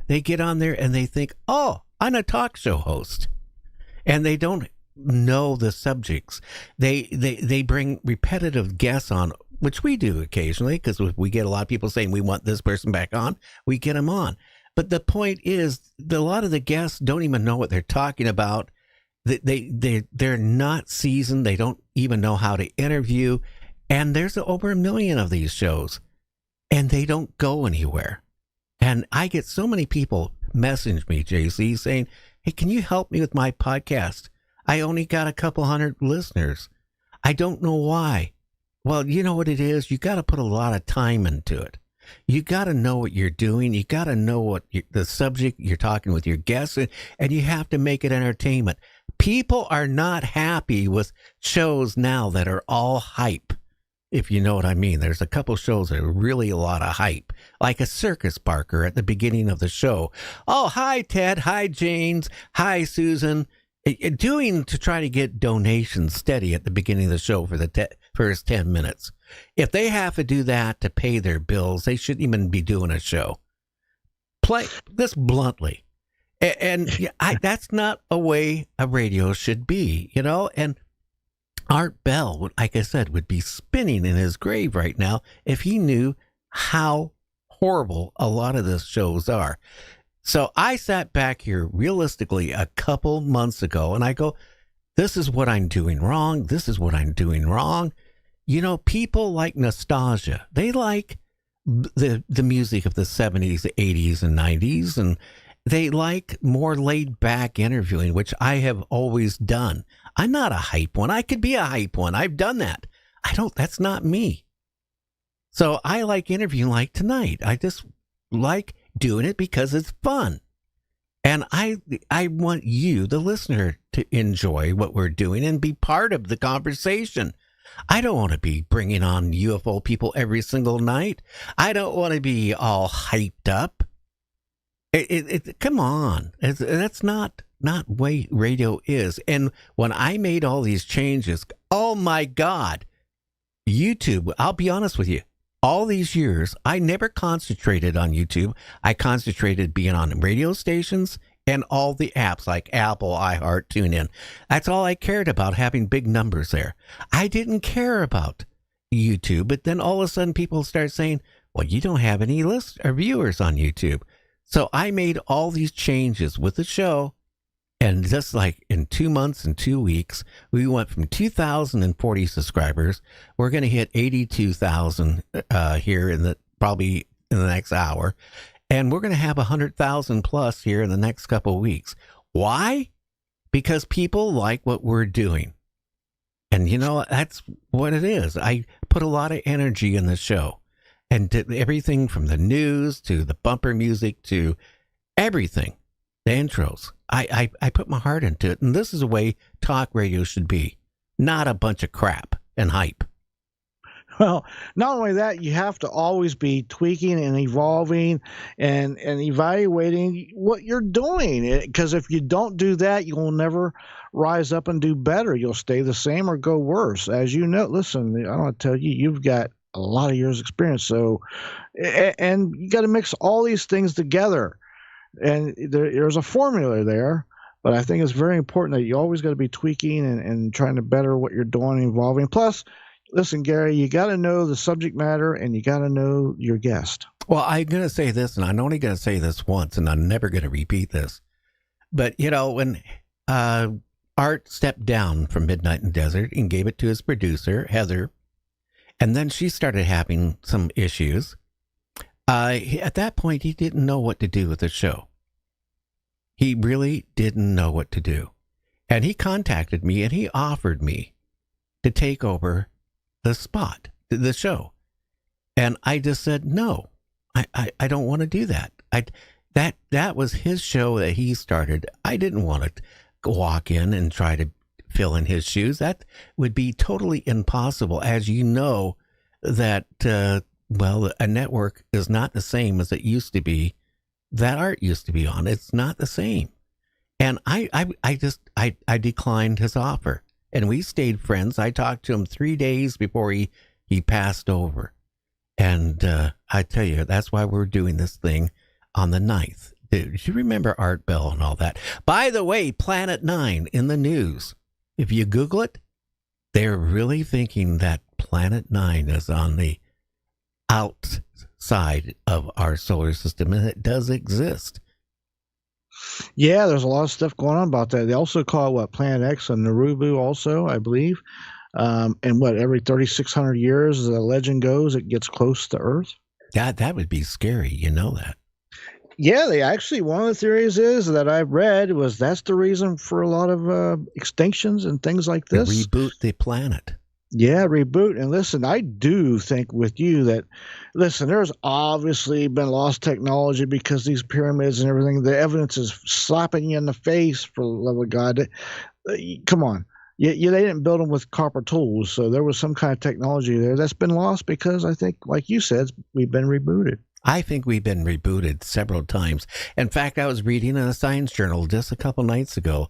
They get on there and they think, oh, I'm a talk show host. And they don't know the subjects. They bring repetitive guests on, which we do occasionally, because we get a lot of people saying we want this person back on, we get them on. But the point is, a lot of the guests don't even know what they're talking about. They're not seasoned. They don't even know how to interview. And there's over 1 million of these shows, and they don't go anywhere. And I get so many people message me, JC, saying, hey, can you help me with my podcast? I only got a couple hundred listeners. I don't know why. Well, you know what it is? You got to put a lot of time into it. You got to know what you're doing. You got to know what the subject you're talking with your guests, and you have to make it entertainment. People are not happy with shows now that are all hype, if you know what I mean. There's a couple shows that are really a lot of hype, like a circus barker at the beginning of the show. Oh, hi, Ted. Hi, James. Hi, Susan. Doing to try to get donations steady at the beginning of the show for the first 10 minutes. If they have to do that to pay their bills, they shouldn't even be doing a show. Play this bluntly. And that's not a way a radio should be, you know? And Art Bell, like I said, would be spinning in his grave right now if he knew how horrible a lot of these shows are. So I sat back here realistically a couple months ago and I go, this is what I'm doing wrong. This is what I'm doing wrong. You know, people like nostalgia. They like the music of the 70s, the 80s, and 90s, and they like more laid back interviewing, which I have always done. I'm not a hype one. I could be a hype one. I've done that. That's not me. So I like interviewing like tonight. I just like doing it because it's fun. And I want you, the listener, to enjoy what we're doing and be part of the conversation. I don't want to be bringing on UFO people every single night. I don't want to be all hyped up. Come on. That's not way radio is. And when I made all these changes, oh my God, YouTube, I'll be honest with you, all these years, I never concentrated on YouTube. I concentrated being on radio stations and all the apps like Apple, iHeart, TuneIn. That's all I cared about, having big numbers there. I didn't care about YouTube, but then all of a sudden people start saying, well, you don't have any viewers on YouTube. So I made all these changes with the show, and just like in 2 months and 2 weeks, we went from 2,040 subscribers. We're going to hit 82,000 here probably in the next hour, and we're going to have 100,000 plus here in the next couple of weeks. Why? Because people like what we're doing, and that's what it is. I put a lot of energy in the show. And did everything from the news to the bumper music to everything, the intros. I put my heart into it. And this is the way talk radio should be, not a bunch of crap and hype. Well, not only that, you have to always be tweaking and evolving and evaluating what you're doing. Because if you don't do that, you will never rise up and do better. You'll stay the same or go worse. As you know, listen, I want to tell you, you've got a lot of years experience. So, and you got to mix all these things together, and there's a formula there, but I think it's very important that you always got to be tweaking and trying to better what you're doing, evolving. Plus, listen, Gary, you got to know the subject matter and you got to know your guest. Well, I'm going to say this, and I'm only going to say this once, and I'm never going to repeat this. But, when Art stepped down from Midnight in Desert and gave it to his producer, Heather, and then she started having some issues. At that point, he didn't know what to do with the show. He really didn't know what to do. And he contacted me and he offered me to take over the spot, the show. And I just said, no, I don't want to do that. That was his show that he started. I didn't want to walk in and try to fill in his shoes. That would be totally impossible. As you know, that, a network is not the same as it used to be, that Art used to be on. It's not the same. And I declined his offer. And we stayed friends. I talked to him 3 days before he passed over. And I tell you, that's why we're doing this thing on the 9th. Do you remember Art Bell and all that? By the way, Planet 9 in the news. If you Google it, they're really thinking that Planet 9 is on the outside of our solar system, and it does exist. Yeah, there's a lot of stuff going on about that. They also call Planet X a Narubu also, I believe. And every 3,600 years, as the legend goes, it gets close to Earth. That would be scary. You know that. Yeah, one of the theories is that I've read was that's the reason for a lot of extinctions and things like this. Reboot the planet. Yeah, reboot. And listen, I do think with you that, there's obviously been lost technology because these pyramids and everything, the evidence is slapping you in the face, for the love of God. Come on. They didn't build them with copper tools, so there was some kind of technology there that's been lost because I think, like you said, we've been rebooted. I think we've been rebooted several times. In fact, I was reading in a science journal just a couple nights ago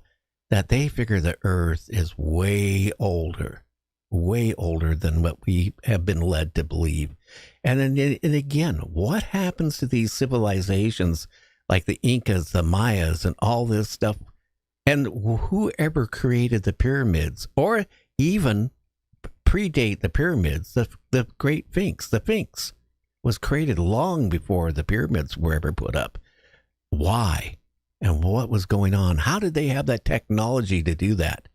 that they figure the Earth is way older than what we have been led to believe. And again, what happens to these civilizations like the Incas, the Mayas, and all this stuff? And whoever created the pyramids, or even predate the pyramids, the Great Sphinx, the Sphinx was created long before the pyramids were ever put up. Why? And what was going on? How did they have that technology to do that?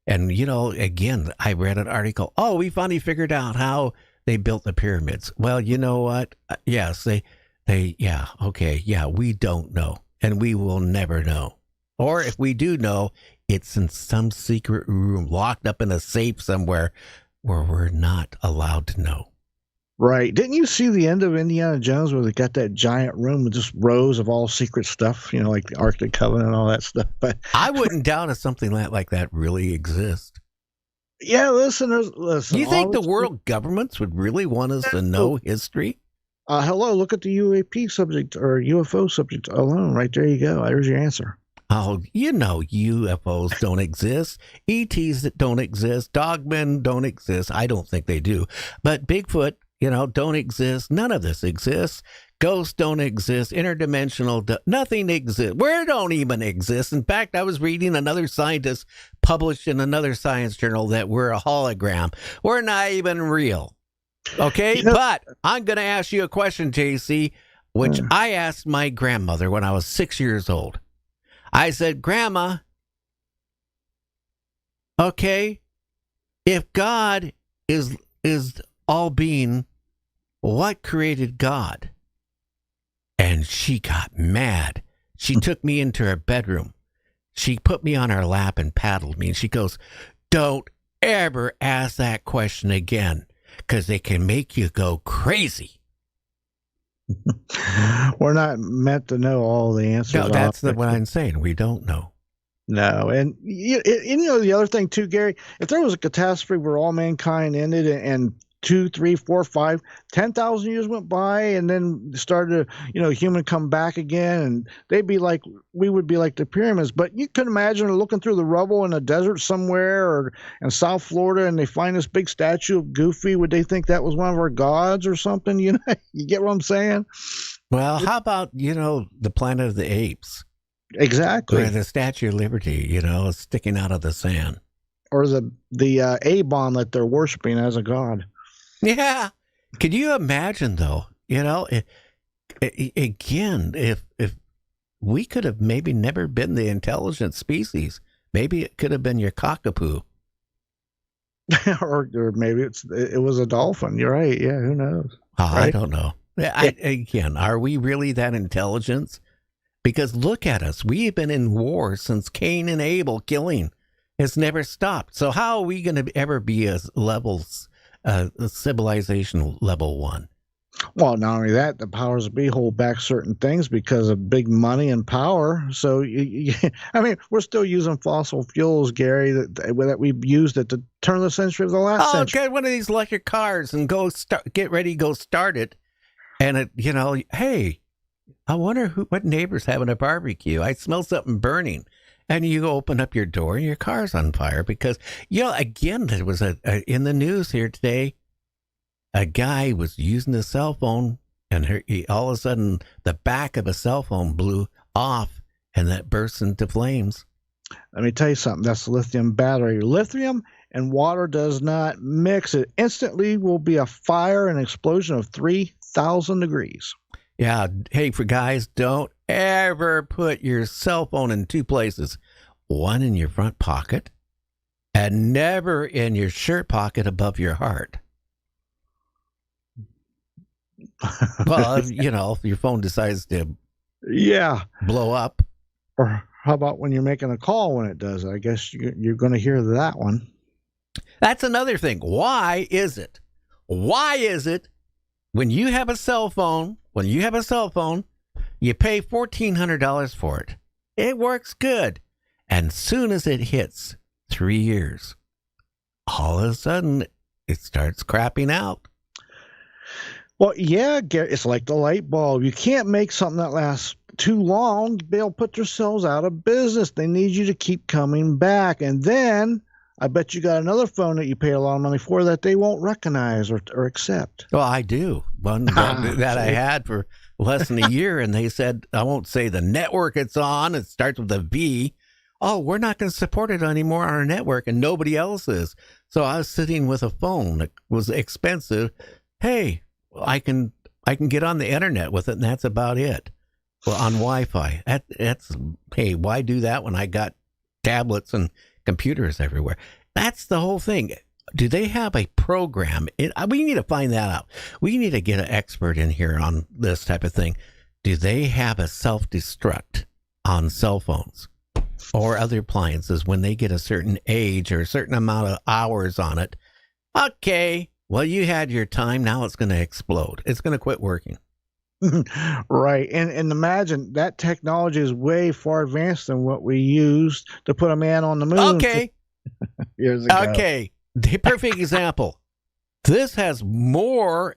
And, again, I read an article. Oh, we finally figured out how they built the pyramids. Well, you know what? Yes, we don't know. And we will never know. Or if we do know, it's in some secret room, locked up in a safe somewhere where we're not allowed to know. Right. Didn't you see the end of Indiana Jones where they got that giant room with just rows of all secret stuff, like the Arctic Covenant and all that stuff? But I wouldn't doubt if something like that really exists. Yeah, listeners, listen. Do you think the honestly, world governments would really want us to know history? Hello, look at the UAP subject or UFO subject alone. Right there you go. There's your answer. Oh, UFOs don't exist. ETs that don't exist. Dogmen don't exist. I don't think they do. But Bigfoot, don't exist. None of this exists. Ghosts don't exist. Interdimensional, nothing exists. We don't even exist. In fact, I was reading another scientist published in another science journal that we're a hologram. We're not even real. Okay, but I'm going to ask you a question, JC, which I asked my grandmother when I was 6 years old. I said, Grandma, okay, if God is all being, what created God? And she got mad. She took me into her bedroom. She put me on her lap and paddled me. And she goes, don't ever ask that question again, because they can make you go crazy. We're not meant to know all the answers. No, that's what I'm saying. We don't know. No, and the other thing too, Gary, if there was a catastrophe where all mankind ended and 2, 3, 4, 5, 10,000 years went by, and then started, human come back again, and we would be like the pyramids. But you could imagine looking through the rubble in a desert somewhere or in South Florida, and they find this big statue of Goofy. Would they think that was one of our gods or something? You get what I'm saying? Well, how about, the Planet of the Apes? Exactly. Where the Statue of Liberty, is sticking out of the sand. Or the A-bomb that they're worshiping as a god. Yeah. Could you imagine, though, again, if we could have maybe never been the intelligent species, maybe it could have been your cockapoo. or maybe it was a dolphin. You're right. Yeah, who knows? Right? I don't know. Again, are we really that intelligent? Because look at us. We've been in war since Cain and Abel killing. It's never stopped. So how are we going to ever be as levels? Civilization level 1. Well, not only that, the powers that be hold back certain things because of big money and power. So, we're still using fossil fuels, Gary, that we've used at the turn of the century of the last century. Get one of these electric cars and get ready, go start it. And, hey, I wonder what neighbor's having a barbecue. I smell something burning. And you open up your door and your car's on fire because, again, there was in the news here today, a guy was using his cell phone and all of a sudden the back of a cell phone blew off and that burst into flames. Let me tell you something. That's the lithium battery. Lithium and water does not mix. It instantly will be a fire and explosion of 3,000 degrees. Yeah. Hey, for guys, don't ever put your cell phone in 2 places. One in your front pocket and never in your shirt pocket above your heart. Well, if your phone decides to blow up. Or how about when you're making a call when it does? I guess you're going to hear that one. That's another thing. Why is it when you have a cell phone, you pay $1,400 for it. It works good. And soon as it hits 3 years, all of a sudden it starts crapping out. Well, yeah, Gary, it's like the light bulb. You can't make something that lasts too long. They'll put themselves out of business. They need you to keep coming back. And then I bet you got another phone that you pay a lot of money for that they won't recognize or accept. Well, I do. One that I had for less than a year, and they said, I won't say the network it's on. It starts with a V. Oh, we're not going to support it anymore on our network, and nobody else is. So I was sitting with a phone that was expensive. Hey, I can get on the internet with it, and that's about it. Well, on Wi-Fi. Hey, why do that when I got tablets and computers everywhere? That's the whole thing. Do they have a program? We need to find that out. We need to get an expert in here on this type of thing. Do they have a self-destruct on cell phones or other appliances when they get a certain age or a certain amount of hours on it? Okay, well, you had your time. Now it's going to explode. It's going to quit working. Right. And imagine that technology is way far advanced than what we used to put a man on the moon. Okay. Years ago. Okay. The perfect example. This has more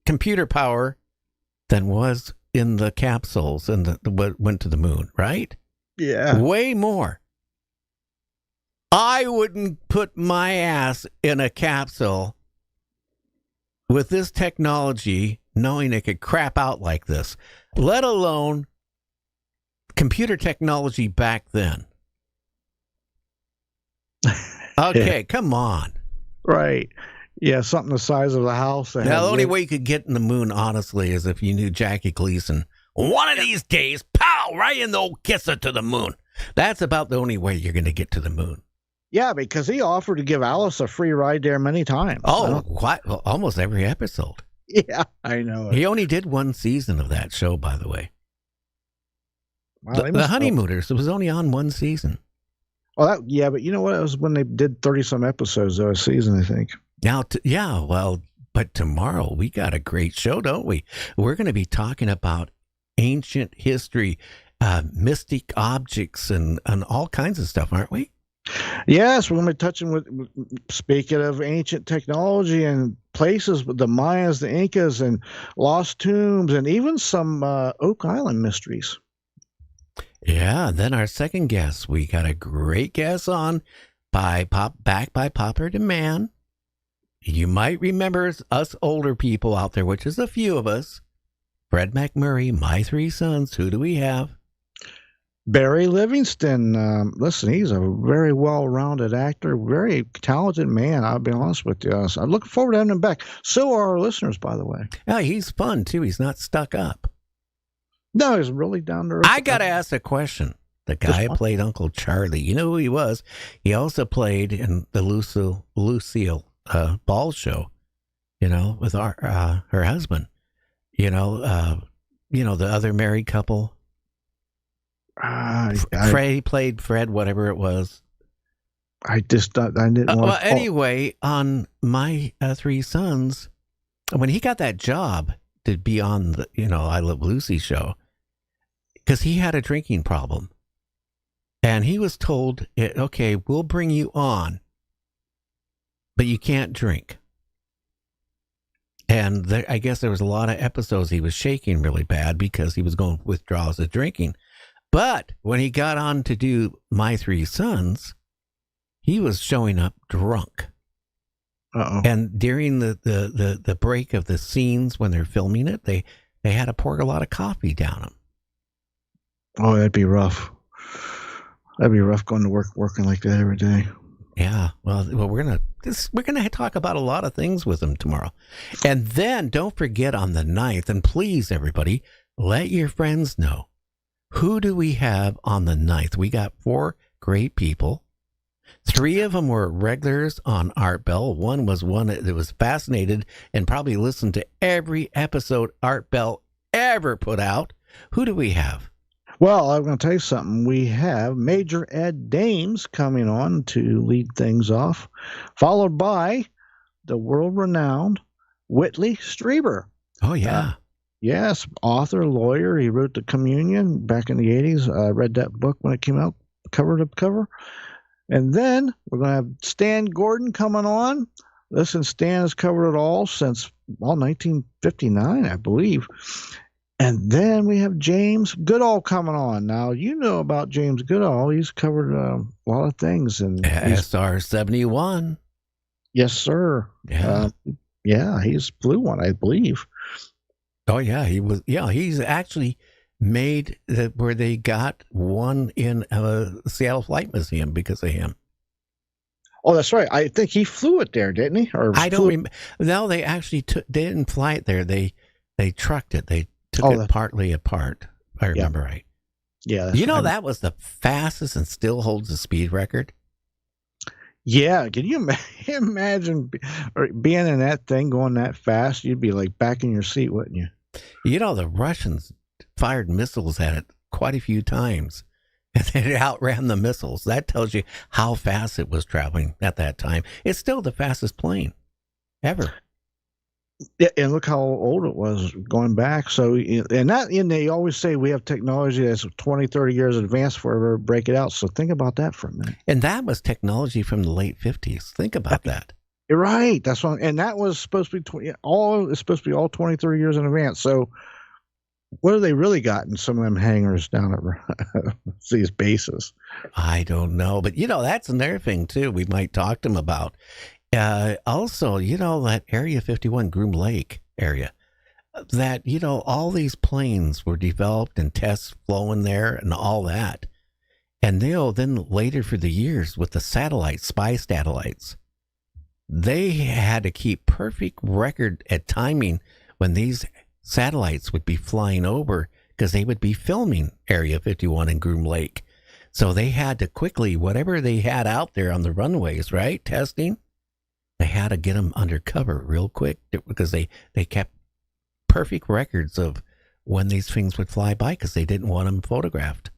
computer power than was in the capsules and what went to the moon, right? Yeah. Way more. I wouldn't put my ass in a capsule with this technology knowing it could crap out like this, let alone computer technology back then. Okay, come on. Right. Yeah, something the size of the house. Now, the only way you could get in the moon, honestly, is if you knew Jackie Gleason. One of these days, pow, right in the old kisser to the moon. That's about the only way you're going to get to the moon. Yeah, because he offered to give Alice a free ride there many times. Oh, quite, well, almost every episode. Yeah, I know. He only did one season of that show, by the way. Wow, The Honeymooners, it was only on one season. Oh, yeah, but you know what? It was when they did 30-some episodes of a season, I think. Now, but tomorrow we got a great show, don't we? We're going to be talking about ancient history, mystic objects, and all kinds of stuff, aren't we? Yes, we're going to be touching with, speaking of ancient technology and places with the Mayas, the Incas, and lost tombs, and even some Oak Island mysteries. Yeah, then our second guest, we got a great guest on back by popular demand. You might remember us older people out there, which is a few of us. Fred McMurray, My Three Sons. Who do we have? Barry Livingston. Listen, he's a very well-rounded actor, very talented man, I'll be honest with you. So I'm looking forward to having him back. So are our listeners, by the way. Yeah, he's fun, too. He's not stuck up. No, he's really down to earth. I got to ask a question. The guy who played Uncle Charlie, you know who he was? He also played in the Lucille Ball show, with her husband. The other married couple. He played Fred, whatever it was. I didn't want well, anyway, on My Three Sons, when he got that job to be on the, I Love Lucy show, because he had a drinking problem. And he was told, okay, we'll bring you on, but you can't drink. And I guess there was a lot of episodes he was shaking really bad because he was going withdrawals of drinking. But when he got on to do My Three Sons, he was showing up drunk. Uh-oh. And during the break of the scenes when they're filming it, they had to pour a lot of coffee down him. Oh, that'd be rough. That'd be rough going to work working like that every day. Yeah. Well, we're gonna talk about a lot of things with him tomorrow, and then don't forget on the 9th. And please, everybody, let your friends know. Who do we have on the 9th? We got 4 great people. 3 of them were regulars on Art Bell. One that was fascinated and probably listened to every episode Art Bell ever put out. Who do we have? Well, I'm going to tell you something. We have Major Ed Dames coming on to lead things off, followed by the world-renowned Whitley Strieber. Oh, yeah. Yes, author, lawyer. He wrote The Communion back in the 80s. I read that book when it came out, cover to cover. And then we're going to have Stan Gordon coming on. Listen, Stan has covered it all since, 1959, I believe. And then we have James Goodall coming on. Now, you know about James Goodall. He's covered a lot of things. And SR 71. Yes, sir. Yeah. He's flew one, I believe. Oh, yeah. He's actually made where they got one in Seattle Flight Museum because of him. Oh, that's right. I think he flew it there, didn't he? Or I don't remember. No, they actually they didn't fly it there. They trucked it. They took it partly apart, if I remember right. Yeah. That was the fastest and still holds the speed record? Yeah. Can you imagine being in that thing going that fast? You'd be like back in your seat, wouldn't you? The Russians fired missiles at it quite a few times, and it outran the missiles. That tells you how fast it was traveling at that time. It's still the fastest plane ever. Yeah, and look how old it was going back. So, and they always say we have technology that's 20, 30 years advanced before we ever break it out. So think about that for a minute. And that was technology from the late 50s. Think about that. You're right. That's one, and that was supposed to be it's supposed to be all 20, 30 years in advance. So, what have they really got in some of them hangars down at these bases? I don't know, but that's another thing too. We might talk to them about. Also, that Area 51 Groom Lake area, that, all these planes were developed and tests flowing there and all that. And then later for the years with the spy satellites, they had to keep perfect record at timing when these satellites would be flying over because they would be filming Area 51 and Groom Lake. So they had to quickly, whatever they had out there on the runways, right, testing, they had to get them undercover real quick because they kept perfect records of when these things would fly by because they didn't want them photographed.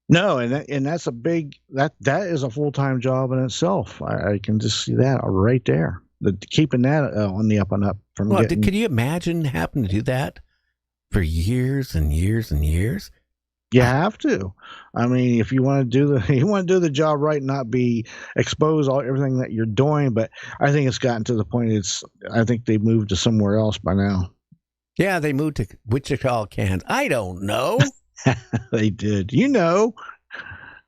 No, and that's a big that is a full-time job in itself. I can just see that right there. Keeping that on the up and up from. Well, could you imagine having to do that for years and years and years? You have to. I mean, if you want to do the job right, not be expose everything that you're doing. But I think it's gotten to the point. I think they moved to somewhere else by now. Yeah, they moved to Wichita, Kansas. I don't know. They did.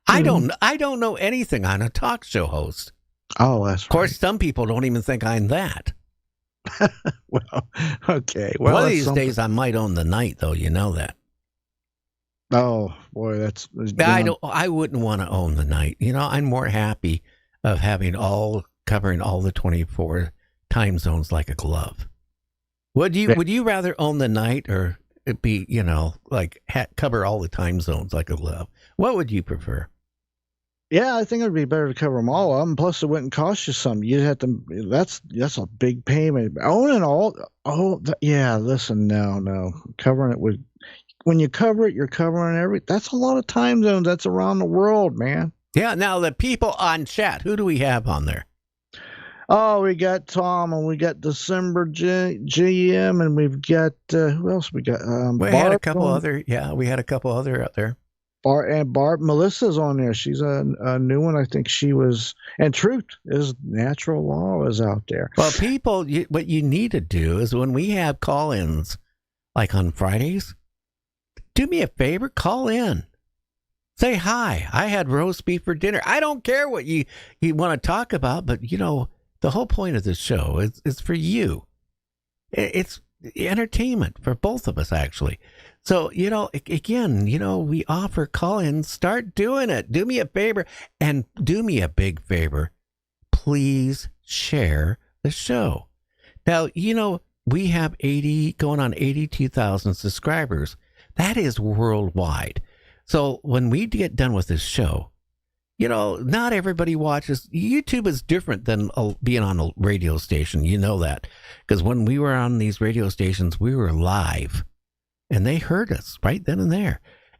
I don't know anything. I'm a talk show host. Oh, that's right. Of course, some people don't even think I'm that. Well, okay. Well, one of these days I might own the night, though. You know that. Oh boy, that's. I wouldn't want to own the night. I'm more happy of having covering all the 24 time zones like a glove. Would you rather own the night or it be cover all the time zones like a glove? What would you prefer? Yeah, I think it'd be better to cover them all of them. Plus, it wouldn't cost you something. You'd have to. That's a big payment. Owning all. Oh, yeah. Listen, no. Covering it would. When you cover it, you're covering that's a lot of time zones. That's around the world, man. Yeah. Now the people on chat. Who do we have on there? Oh, we got Tom, and we got December GM, and we've got who else? We got. We had a couple other. Yeah, we had a couple other out there. Barb Melissa's on there. She's a new one. I think she was. And Truth is Natural Law is out there. Well, people, what you need to do is when we have call-ins, like on Fridays, do me a favor, call in. Say hi. I had roast beef for dinner. I don't care what you want to talk about, but the whole point of this show is for you. It's entertainment for both of us, actually. So, again, we offer call-ins. Start doing it. Do me a favor and do me a big favor. Please share the show. Now, we have going on 82,000 subscribers. That is worldwide. So when we get done with this show, not everybody watches. YouTube is different than being on a radio station. You know that. Because when we were on these radio stations, we were live. And they heard us right then and there.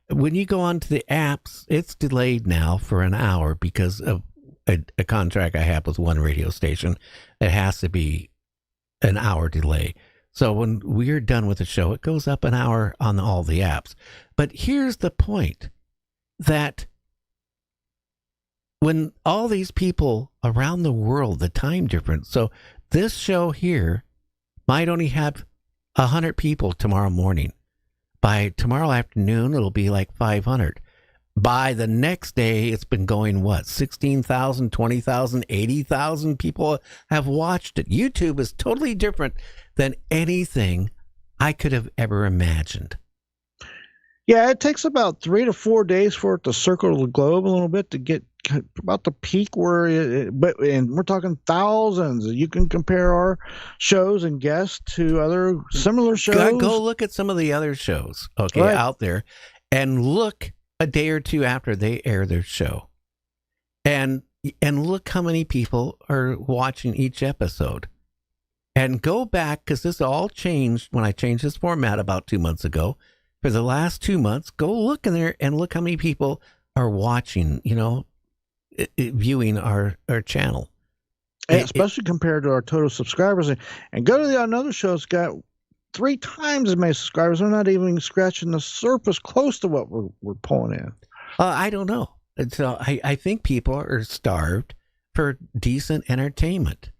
When you go onto the apps, it's delayed now for an hour because of a contract I have with one radio station. It has to be an hour delay. So when we're done with the show, it goes up an hour on all the apps. But here's the point, that when all these people around the world, the time difference, so this show here might only have 100 people tomorrow morning. By tomorrow afternoon, it'll be like 500. By the next day, it's been going, 16,000, 20,000, 80,000 people have watched it. YouTube is totally different than anything I could have ever imagined. Yeah, it takes about 3 to 4 days for it to circle the globe a little bit to get about the peak and we're talking thousands. You can compare our shows and guests to other similar shows. Go look at some of the other shows, out there, and look a day or two after they air their show, and look how many people are watching each episode. And go back, because this all changed when I changed this format about 2 months ago. For the last 2 months, go look in there and look how many people are watching, viewing our channel. And especially compared to our total subscribers. And go to another show, it's got 3 times as many subscribers. They're not even scratching the surface close to what we're pulling in. I don't know. So I think people are starved for decent entertainment.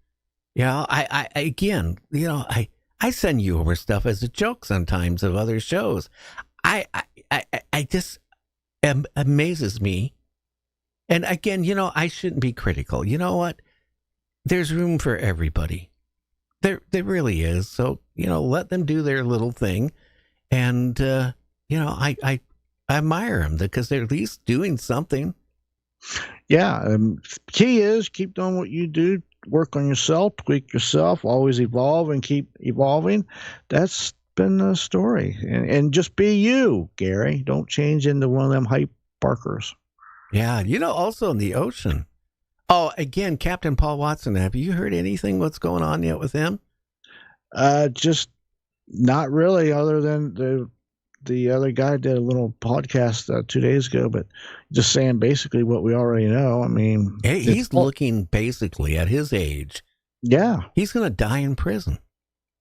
I again, I send you over stuff as a joke sometimes of other shows. I just amazes me. And again, I shouldn't be critical. You know what? There's room for everybody. There really is. So, let them do their little thing. And, I admire them because they're at least doing something. Yeah. Key is keep doing what you do. Work on yourself, tweak yourself, always evolve and keep evolving. That's been the story. And just be you, Gary. Don't change into one of them hype barkers. Yeah. Also in the ocean. Oh, again, Captain Paul Watson. Have you heard anything what's going on yet with him? Just not really, other than the other guy did a little podcast 2 days ago, but just saying basically what we already know. I mean, he's looking basically at his age. Yeah. He's going to die in prison.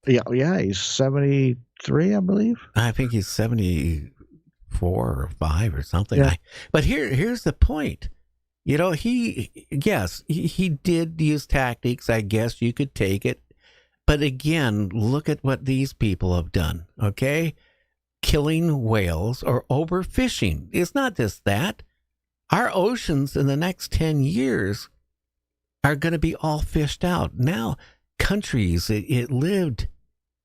Yeah. He's 73, I believe. I think he's 74 or 5 or something. Yeah. But here's the point. He did use tactics. I guess you could take it. But again, look at what these people have done, okay? Killing whales or overfishing. It's not just that. Our oceans in the next 10 years are going to be all fished out. Now, countries, it lived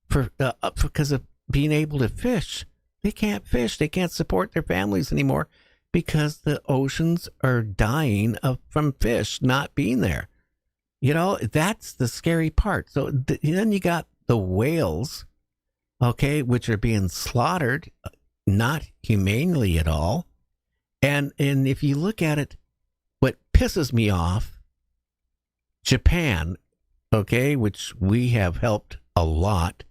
because of being able to fish. They can't fish. They can't support their families anymore because the oceans are dying from fish not being there. That's the scary part. So then you got the whales, okay, which are being slaughtered, not humanely at all. And if you look at it, what pisses me off, Japan, okay, which we have helped a lot,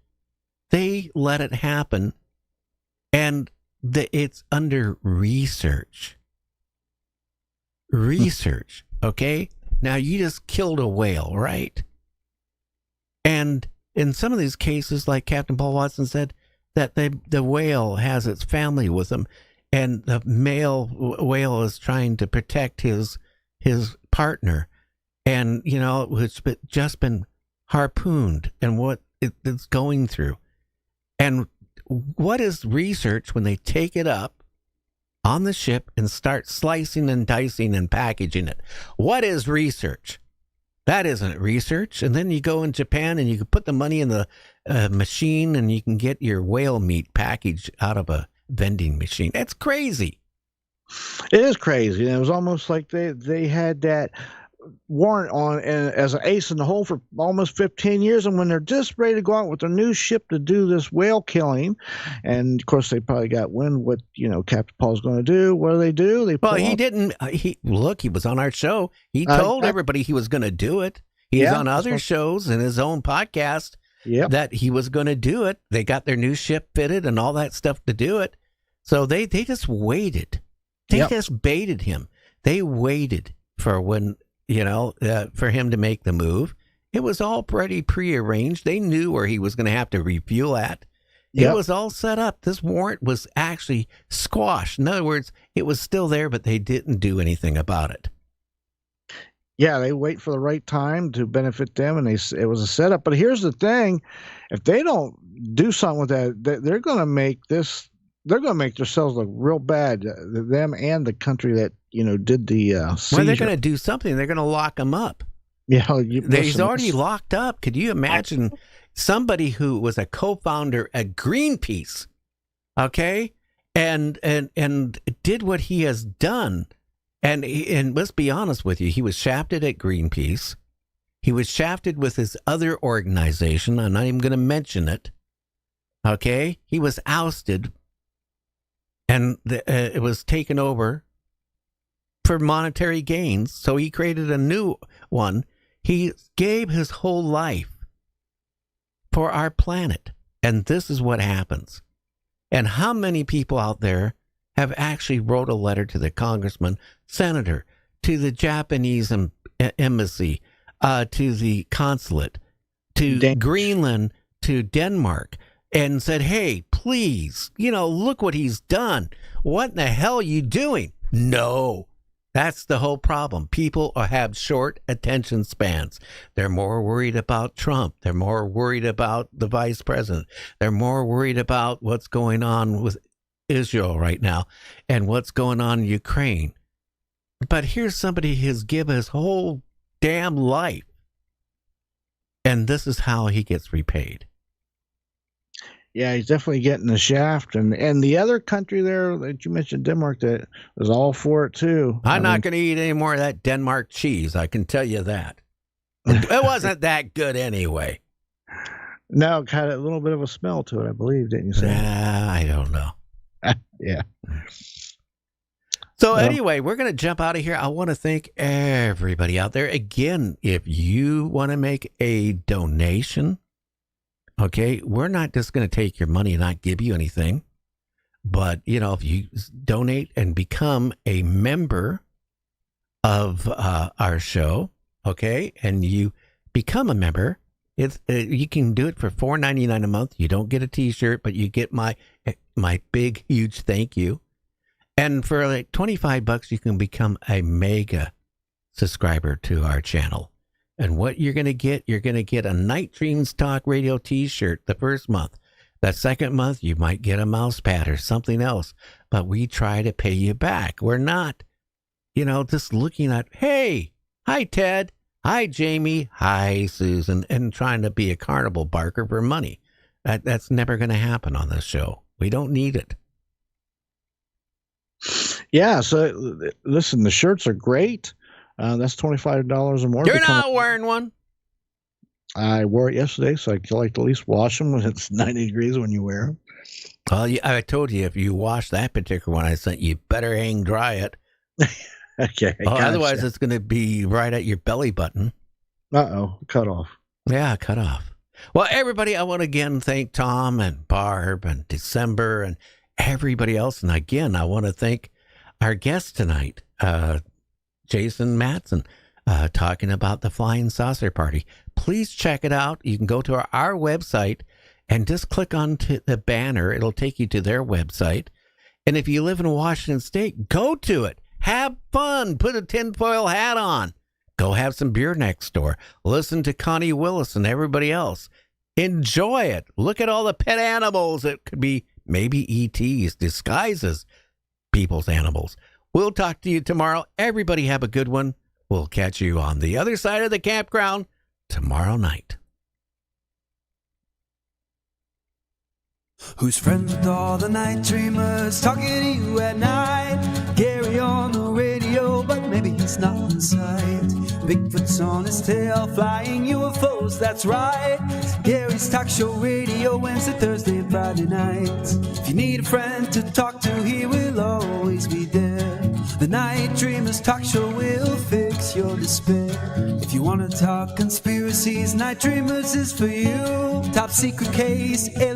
they let it happen, and it's under research. Research, okay? Now, you just killed a whale, right? And in some of these cases, like Captain Paul Watson said, that the whale has its family with them, and the male whale is trying to protect his partner, and, it's just been harpooned and what it's going through. And what is research when they take it up on the ship and start slicing and dicing and packaging it? What is research? That isn't research. And then you go in Japan and you can put the money in the machine and you can get your whale meat packaged out of a vending machine. That's crazy. It is crazy. And it was almost like they had that warrant on as an ace in the hole for almost 15 years, and when they're just ready to go out with their new ship to do this whale killing, and of course they probably got wind what Captain Paul's going to do. What do? He didn't. He was on our show. He told everybody he was going to do it. He's on other shows and his own podcast that he was going to do it. They got their new ship fitted and all that stuff to do it. So they just waited. They just baited him. They waited for when. For him to make the move. It was all pretty prearranged. They knew where he was going to have to refuel at. It was all set up. This warrant was actually squashed. In other words, it was still there, but they didn't do anything about it. Yeah, they wait for the right time to benefit them, and it was a setup. But here's the thing. If they don't do something with that, they're going to make this... They're going to make themselves look real bad, them and the country that, did the seizure. Well, they're going to do something. They're going to lock him up. Yeah. He's already locked up. Could you imagine somebody who was a co-founder at Greenpeace, okay, and did what he has done? And let's be honest with you, he was shafted at Greenpeace. He was shafted with his other organization. I'm not even going to mention it. Okay? He was ousted. And it was taken over for monetary gains. So he created a new one. He gave his whole life for our planet. And this is what happens. And how many people out there have actually wrote a letter to the congressman, senator, to the Japanese embassy, to the consulate, to Danish. Greenland, to Denmark, and said, hey, please, look what he's done. What in the hell are you doing? No. That's the whole problem. People have short attention spans. They're more worried about Trump. They're more worried about the vice president. They're more worried about what's going on with Israel right now and what's going on in Ukraine. But here's somebody who's given his whole damn life. And this is how he gets repaid. Yeah, he's definitely getting the shaft. And the other country there that you mentioned, Denmark, that was all for it too. I'm not going to eat any more of that Denmark cheese. I can tell you that. It wasn't that good anyway. No, it had a little bit of a smell to it, I believe, didn't you say? I don't know. Yeah. So anyway, we're going to jump out of here. I want to thank everybody out there. Again, if you want to make a donation, okay, we're not just going to take your money and not give you anything. But, if you donate and become a member of our show, okay, and you become a member, you can do it for $4.99 a month. You don't get a T-shirt, but you get my big, huge thank you. And for like $25, you can become a mega subscriber to our channel. And what you're going to get a Night Dreams Talk Radio T-shirt the first month. The second month, you might get a mouse pad or something else. But we try to pay you back. We're not, just looking at, hey, hi, Ted. Hi, Jamie. Hi, Susan. And trying to be a carnival barker for money. That's never going to happen on this show. We don't need it. Yeah, so listen, the shirts are great. That's $25 or more. You're not wearing one? I wore it yesterday, so I like to at least wash them when it's 90 degrees when you wear them. Well, I told you if you wash that particular one I sent you, better hang dry it. Okay. Otherwise, it's going to be right at your belly button. Uh-oh, cut off. Yeah, cut off. Well, everybody, I want to again thank Tom and Barb and December and everybody else. And again, I want to thank our guest tonight, Jason Matson, talking about the Flying Saucer Party. Please check it out. You can go to our website and just click on the banner. It'll take you to their website. And if you live in Washington State, go to it. Have fun. Put a tinfoil hat on. Go have some beer next door. Listen to Connie Willis and everybody else. Enjoy it. Look at all the pet animals. It could be maybe ETs disguised as people's animals. We'll talk to you tomorrow. Everybody have a good one. We'll catch you on the other side of the campground tomorrow night. Who's friends with all the night dreamers, talking to you at night? Gary on the radio, but maybe he's not in sight. Bigfoot's on his tail, flying UFOs, that's right. Gary's talk show radio, Wednesday, Thursday, and Friday nights. If you need a friend to talk to, he will always be there. The Night Dreamers talk show will fix your despair. If you want to talk conspiracies, Night Dreamers is for you. Top secret case, alien